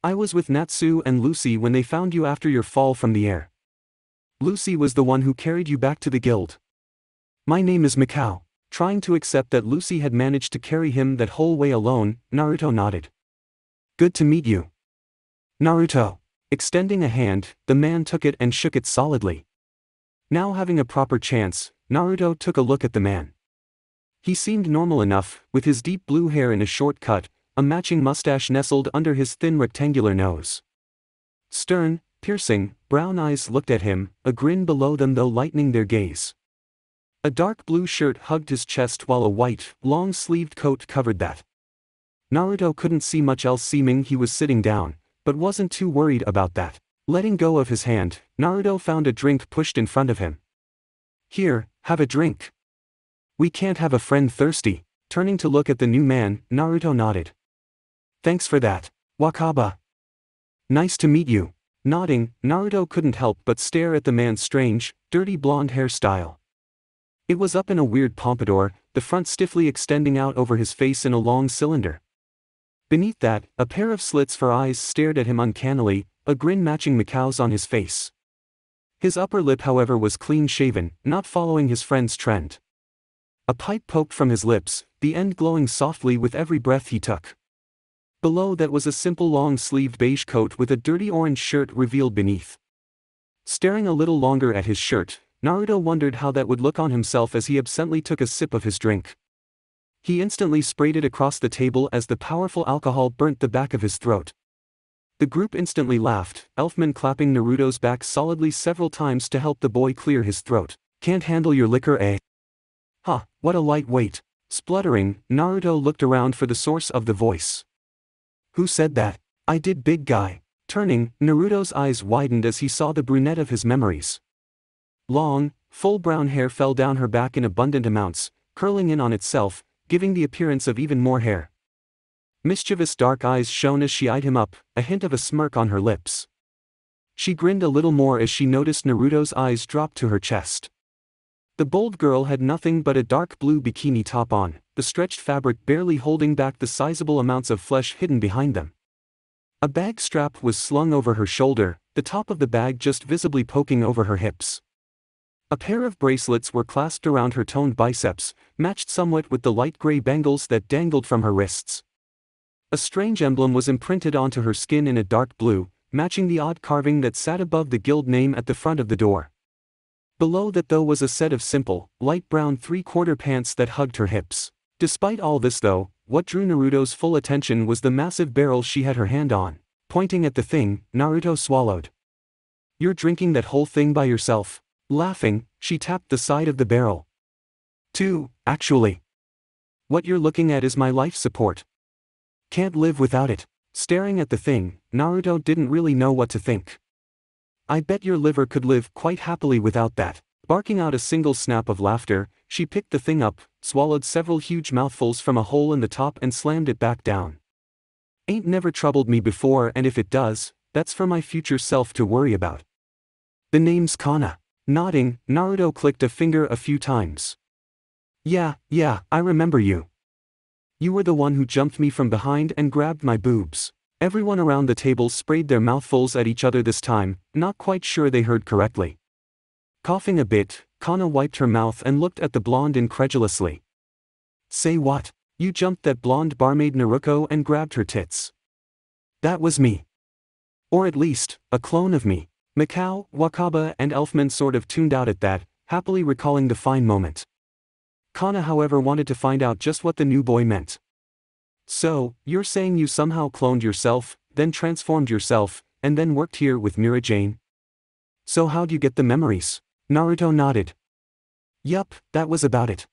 I was with Natsu and Lucy when they found you after your fall from the air. Lucy was the one who carried you back to the guild. My name is Mikao. Trying to accept that Lucy had managed to carry him that whole way alone, Naruto nodded. Good to meet you. Naruto. Extending a hand, the man took it and shook it solidly. Now having a proper chance, Naruto took a look at the man. He seemed normal enough, with his deep blue hair in a short cut, a matching mustache nestled under his thin rectangular nose. Stern, piercing, brown eyes looked at him, a grin below them though lightening their gaze. A dark blue shirt hugged his chest while a white, long-sleeved coat covered that. Naruto couldn't see much else seeming he was sitting down, but wasn't too worried about that. Letting go of his hand, Naruto found a drink pushed in front of him. Here, have a drink. We can't have a friend thirsty. Turning to look at the new man, Naruto nodded. Thanks for that, Wakaba. Nice to meet you. Nodding, Naruto couldn't help but stare at the man's strange, dirty blonde hairstyle. It was up in a weird pompadour, the front stiffly extending out over his face in a long cylinder. Beneath that, a pair of slits for eyes stared at him uncannily, a grin matching Mikao's on his face. His upper lip however was clean-shaven, not following his friend's trend. A pipe poked from his lips, the end glowing softly with every breath he took. Below that was a simple long-sleeved beige coat with a dirty orange shirt revealed beneath. Staring a little longer at his shirt, Naruto wondered how that would look on himself as he absently took a sip of his drink. He instantly sprayed it across the table as the powerful alcohol burnt the back of his throat. The group instantly laughed, Elfman clapping Naruto's back solidly several times to help the boy clear his throat. Can't handle your liquor, eh? Huh, what a lightweight. Spluttering, Naruto looked around for the source of the voice. Who said that? I did, big guy. Turning, Naruto's eyes widened as he saw the brunette of his memories. Long, full brown hair fell down her back in abundant amounts, curling in on itself, giving the appearance of even more hair. Mischievous dark eyes shone as she eyed him up, a hint of a smirk on her lips. She grinned a little more as she noticed Naruto's eyes drop to her chest. The bold girl had nothing but a dark blue bikini top on, the stretched fabric barely holding back the sizable amounts of flesh hidden behind them. A bag strap was slung over her shoulder, the top of the bag just visibly poking over her hips. A pair of bracelets were clasped around her toned biceps, matched somewhat with the light gray bangles that dangled from her wrists. A strange emblem was imprinted onto her skin in a dark blue, matching the odd carving that sat above the guild name at the front of the door. Below that though was a set of simple, light brown three-quarter pants that hugged her hips. Despite all this though, what drew Naruto's full attention was the massive barrel she had her hand on. Pointing at the thing, Naruto swallowed. You're drinking that whole thing by yourself? Laughing, she tapped the side of the barrel. Actually. What you're looking at is my life support. Can't live without it. Staring at the thing, Naruto didn't really know what to think. I bet your liver could live quite happily without that. Barking out a single snap of laughter, she picked the thing up, swallowed several huge mouthfuls from a hole in the top and slammed it back down. Ain't never troubled me before, and if it does, that's for my future self to worry about. The name's Kana. Nodding, Naruto clicked a finger a few times. Yeah, I remember you. You were the one who jumped me from behind and grabbed my boobs. Everyone around the table sprayed their mouthfuls at each other this time, not quite sure they heard correctly. Coughing a bit, Kana wiped her mouth and looked at the blonde incredulously. Say what? You jumped that blonde barmaid Naruto and grabbed her tits. That was me. Or at least, a clone of me. Mikao, Wakaba and Elfman sort of tuned out at that, happily recalling the fine moment. Kana however wanted to find out just what the new boy meant. So, you're saying you somehow cloned yourself, then transformed yourself, and then worked here with Mira Jane? So how'd you get the memories? Naruto nodded. Yup, that was about it.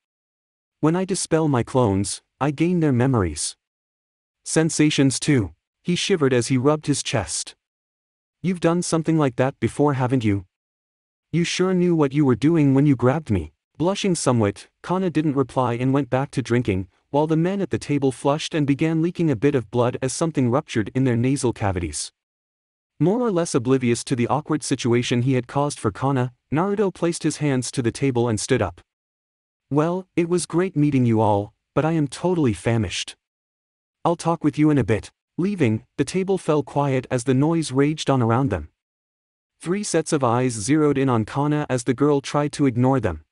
When I dispel my clones, I gain their memories. Sensations too. He shivered as he rubbed his chest. You've done something like that before, haven't you? You sure knew what you were doing when you grabbed me. Blushing somewhat, Kana didn't reply and went back to drinking, while the men at the table flushed and began leaking a bit of blood as something ruptured in their nasal cavities. More or less oblivious to the awkward situation he had caused for Kana, Naruto placed his hands to the table and stood up. Well, it was great meeting you all, but I am totally famished. I'll talk with you in a bit. Leaving, the table fell quiet as the noise raged on around them. 3 sets of eyes zeroed in on Kana as the girl tried to ignore them.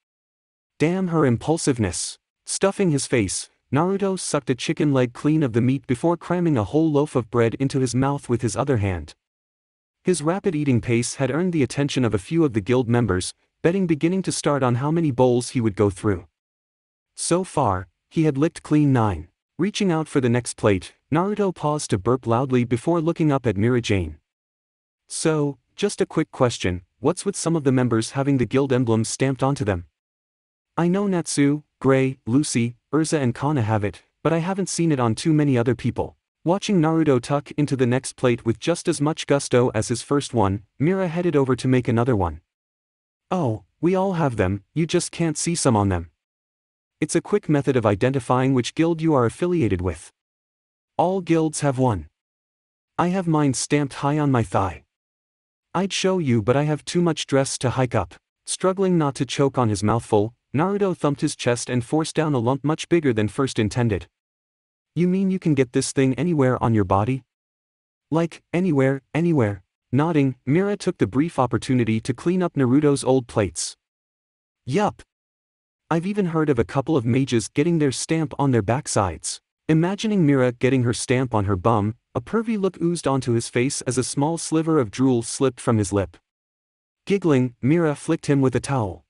Damn her impulsiveness. Stuffing his face, Naruto sucked a chicken leg clean of the meat before cramming a whole loaf of bread into his mouth with his other hand. His rapid eating pace had earned the attention of a few of the guild members, betting beginning to start on how many bowls he would go through. So far, he had licked clean 9. Reaching out for the next plate, Naruto paused to burp loudly before looking up at Mira Jane. So, just a quick question, what's with some of the members having the guild emblems stamped onto them? I know Natsu, Gray, Lucy, Urza and Kana have it, but I haven't seen it on too many other people. Watching Naruto tuck into the next plate with just as much gusto as his first one, Mira headed over to make another one. Oh, we all have them, you just can't see some on them. It's a quick method of identifying which guild you are affiliated with. All guilds have one. I have mine stamped high on my thigh. I'd show you, but I have too much dress to hike up. Struggling not to choke on his mouthful, Naruto thumped his chest and forced down a lump much bigger than first intended. You mean you can get this thing anywhere on your body? Like, anywhere, anywhere. Nodding, Mira took the brief opportunity to clean up Naruto's old plates. Yup. I've even heard of a couple of mages getting their stamp on their backsides. Imagining Mira getting her stamp on her bum, a pervy look oozed onto his face as a small sliver of drool slipped from his lip. Giggling, Mira flicked him with a towel.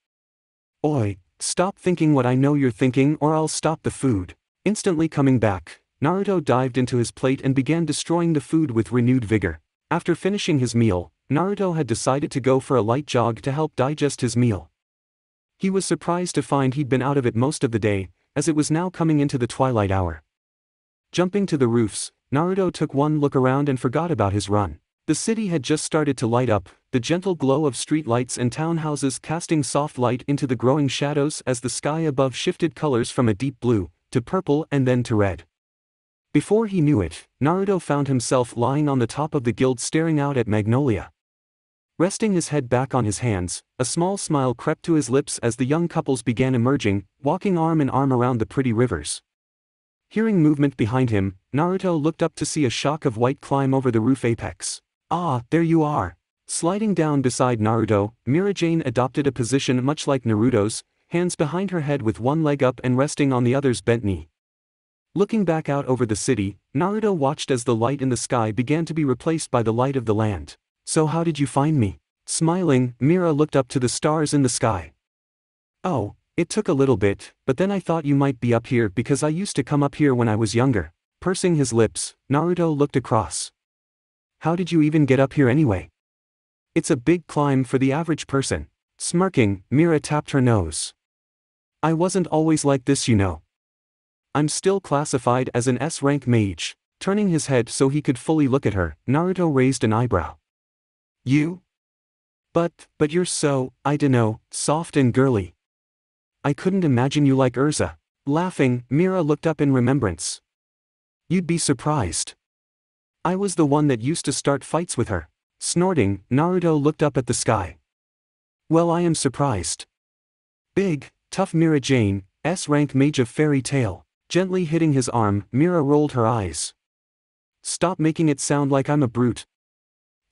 Oi, stop thinking what I know you're thinking or I'll stop the food. Instantly coming back, Naruto dived into his plate and began destroying the food with renewed vigor. After finishing his meal, Naruto had decided to go for a light jog to help digest his meal. He was surprised to find he'd been out of it most of the day, as it was now coming into the twilight hour. Jumping to the roofs, Naruto took one look around and forgot about his run. The city had just started to light up, the gentle glow of street lights and townhouses casting soft light into the growing shadows as the sky above shifted colors from a deep blue, to purple and then to red. Before he knew it, Naruto found himself lying on the top of the guild staring out at Magnolia. Resting his head back on his hands, a small smile crept to his lips as the young couples began emerging, walking arm in arm around the pretty rivers. Hearing movement behind him, Naruto looked up to see a shock of white climb over the roof apex. Ah, there you are. Sliding down beside Naruto, Mira Jane adopted a position much like Naruto's, hands behind her head with one leg up and resting on the other's bent knee. Looking back out over the city, Naruto watched as the light in the sky began to be replaced by the light of the land. So how did you find me? Smiling, Mira looked up to the stars in the sky. Oh, it took a little bit, but then I thought you might be up here because I used to come up here when I was younger. Pursing his lips, Naruto looked across. How did you even get up here anyway? It's a big climb for the average person. Smirking, Mira tapped her nose. I wasn't always like this, you know. I'm still classified as an S-rank mage. Turning his head so he could fully look at her, Naruto raised an eyebrow. You? But you're so, I dunno, soft and girly. I couldn't imagine you like Urza. Laughing, Mira looked up in remembrance. You'd be surprised. I was the one that used to start fights with her. Snorting, Naruto looked up at the sky. Well, I am surprised. Big, tough Mira Jane, S-rank mage of fairy tale. Gently hitting his arm, Mira rolled her eyes. Stop making it sound like I'm a brute.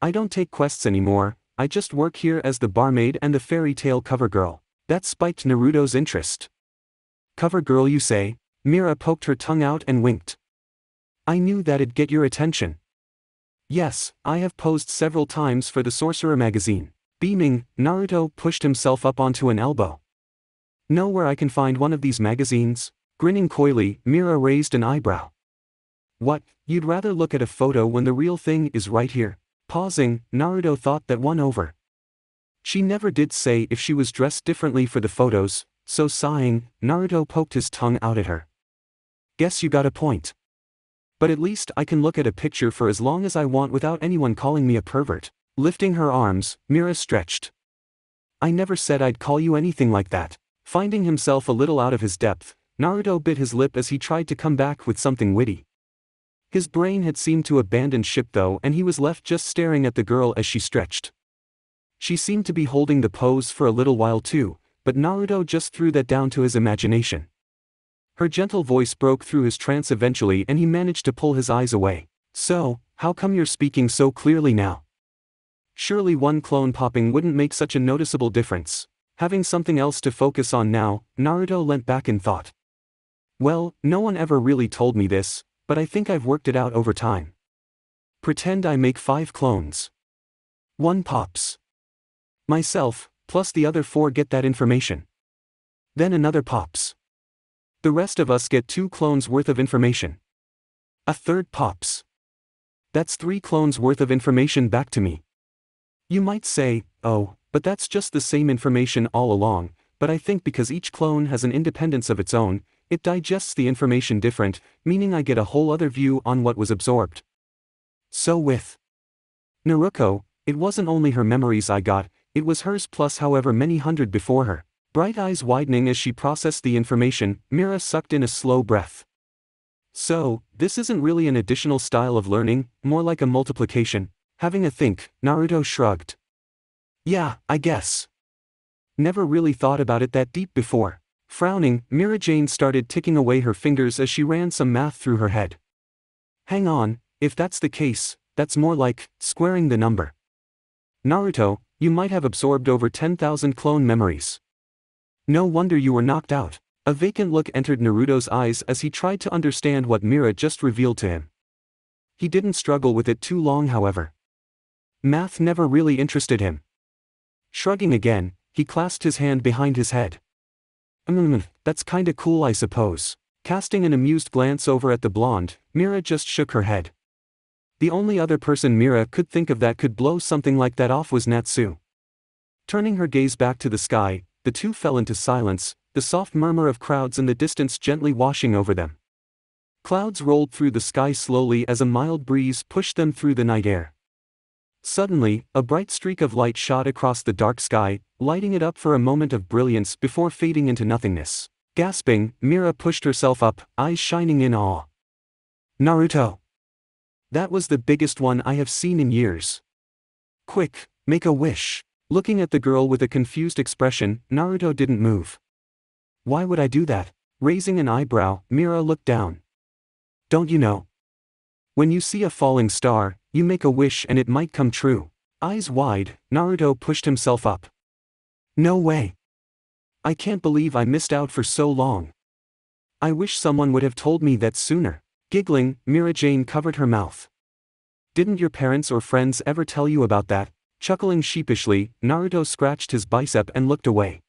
I don't take quests anymore, I just work here as the barmaid and the fairy tale cover girl. That spiked Naruto's interest. Cover girl you say? Mira poked her tongue out and winked. I knew that'd get your attention. Yes, I have posed several times for the Sorcerer magazine. Beaming, Naruto pushed himself up onto an elbow. Know where I can find one of these magazines? Grinning coyly, Mira raised an eyebrow. What, you'd rather look at a photo when the real thing is right here? Pausing, Naruto thought that one over. She never did say if she was dressed differently for the photos, so sighing, Naruto poked his tongue out at her. Guess you got a point. But at least I can look at a picture for as long as I want without anyone calling me a pervert. Lifting her arms, Mira stretched. I never said I'd call you anything like that. Finding himself a little out of his depth, Naruto bit his lip as he tried to come back with something witty. His brain had seemed to abandon ship though, and he was left just staring at the girl as she stretched. She seemed to be holding the pose for a little while too, but Naruto just threw that down to his imagination. Her gentle voice broke through his trance eventually and he managed to pull his eyes away. So, how come you're speaking so clearly now? Surely one clone popping wouldn't make such a noticeable difference. Having something else to focus on now, Naruto leant back in thought. Well, no one ever really told me this, but I think I've worked it out over time. Pretend I make 5 clones. 1 pops. Myself, plus the other 4 get that information. Then another pops. The rest of us get 2 clones worth of information. A third pops. That's 3 clones worth of information back to me. You might say, oh, but that's just the same information all along, but I think because each clone has an independence of its own, it digests the information different, meaning I get a whole other view on what was absorbed. So with Naruto, it wasn't only her memories I got, it was hers plus however many hundred before her. Bright eyes widening as she processed the information, Mira sucked in a slow breath. So, this isn't really an additional style of learning, more like a multiplication. Having a think, Naruto shrugged. Yeah, I guess. Never really thought about it that deep before. Frowning, Mira Jane started ticking away her fingers as she ran some math through her head. Hang on, if that's the case, that's more like squaring the number. Naruto, you might have absorbed over 10,000 clone memories. No wonder you were knocked out. A vacant look entered Naruto's eyes as he tried to understand what Mira just revealed to him. He didn't struggle with it too long, however. Math never really interested him. Shrugging again, he clasped his hand behind his head. That's kinda cool, I suppose. Casting an amused glance over at the blonde, Mira just shook her head. The only other person Mira could think of that could blow something like that off was Natsu. Turning her gaze back to the sky, the two fell into silence, the soft murmur of crowds in the distance gently washing over them. Clouds rolled through the sky slowly as a mild breeze pushed them through the night air. Suddenly, a bright streak of light shot across the dark sky, lighting it up for a moment of brilliance before fading into nothingness. Gasping, Mira pushed herself up, eyes shining in awe. Naruto! That was the biggest one I have seen in years. Quick, make a wish. Looking at the girl with a confused expression, Naruto didn't move. Why would I do that? Raising an eyebrow, Mira looked down. Don't you know? When you see a falling star, you make a wish and it might come true. Eyes wide, Naruto pushed himself up. No way. I can't believe I missed out for so long. I wish someone would have told me that sooner. Giggling, Mira Jane covered her mouth. Didn't your parents or friends ever tell you about that? Chuckling sheepishly, Naruto scratched his bicep and looked away.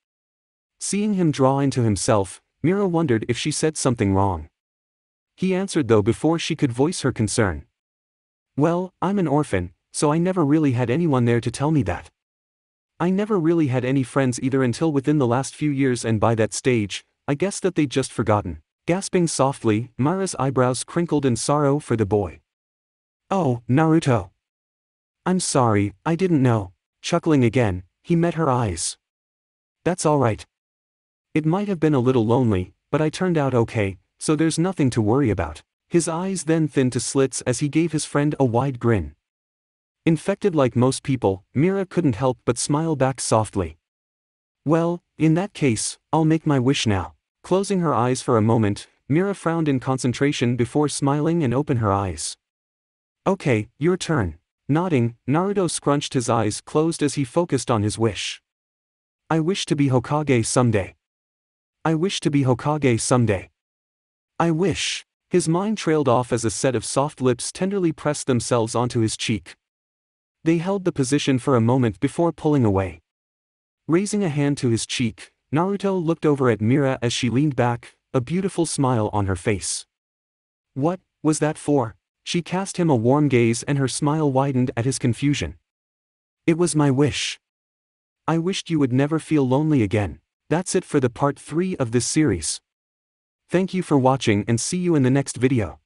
Seeing him draw into himself, Mira wondered if she said something wrong. He answered though before she could voice her concern. Well, I'm an orphan, so I never really had anyone there to tell me that. I never really had any friends either until within the last few years, and by that stage, I guess that they'd just forgotten. Gasping softly, Mira's eyebrows crinkled in sorrow for the boy. Oh, Naruto. I'm sorry, I didn't know. Chuckling again, he met her eyes. That's alright. It might have been a little lonely, but I turned out okay, so there's nothing to worry about. His eyes then thinned to slits as he gave his friend a wide grin. Infected like most people, Mira couldn't help but smile back softly. Well, in that case, I'll make my wish now. Closing her eyes for a moment, Mira frowned in concentration before smiling and opened her eyes. Okay, your turn. Nodding, Naruto scrunched his eyes closed as he focused on his wish. I wish to be Hokage someday. I wish to be Hokage someday. I wish. His mind trailed off as a set of soft lips tenderly pressed themselves onto his cheek. They held the position for a moment before pulling away. Raising a hand to his cheek, Naruto looked over at Mira as she leaned back, a beautiful smile on her face. What was that for? She cast him a warm gaze and her smile widened at his confusion. It was my wish. I wished you would never feel lonely again. That's it for the part 3 of this series. Thank you for watching and see you in the next video.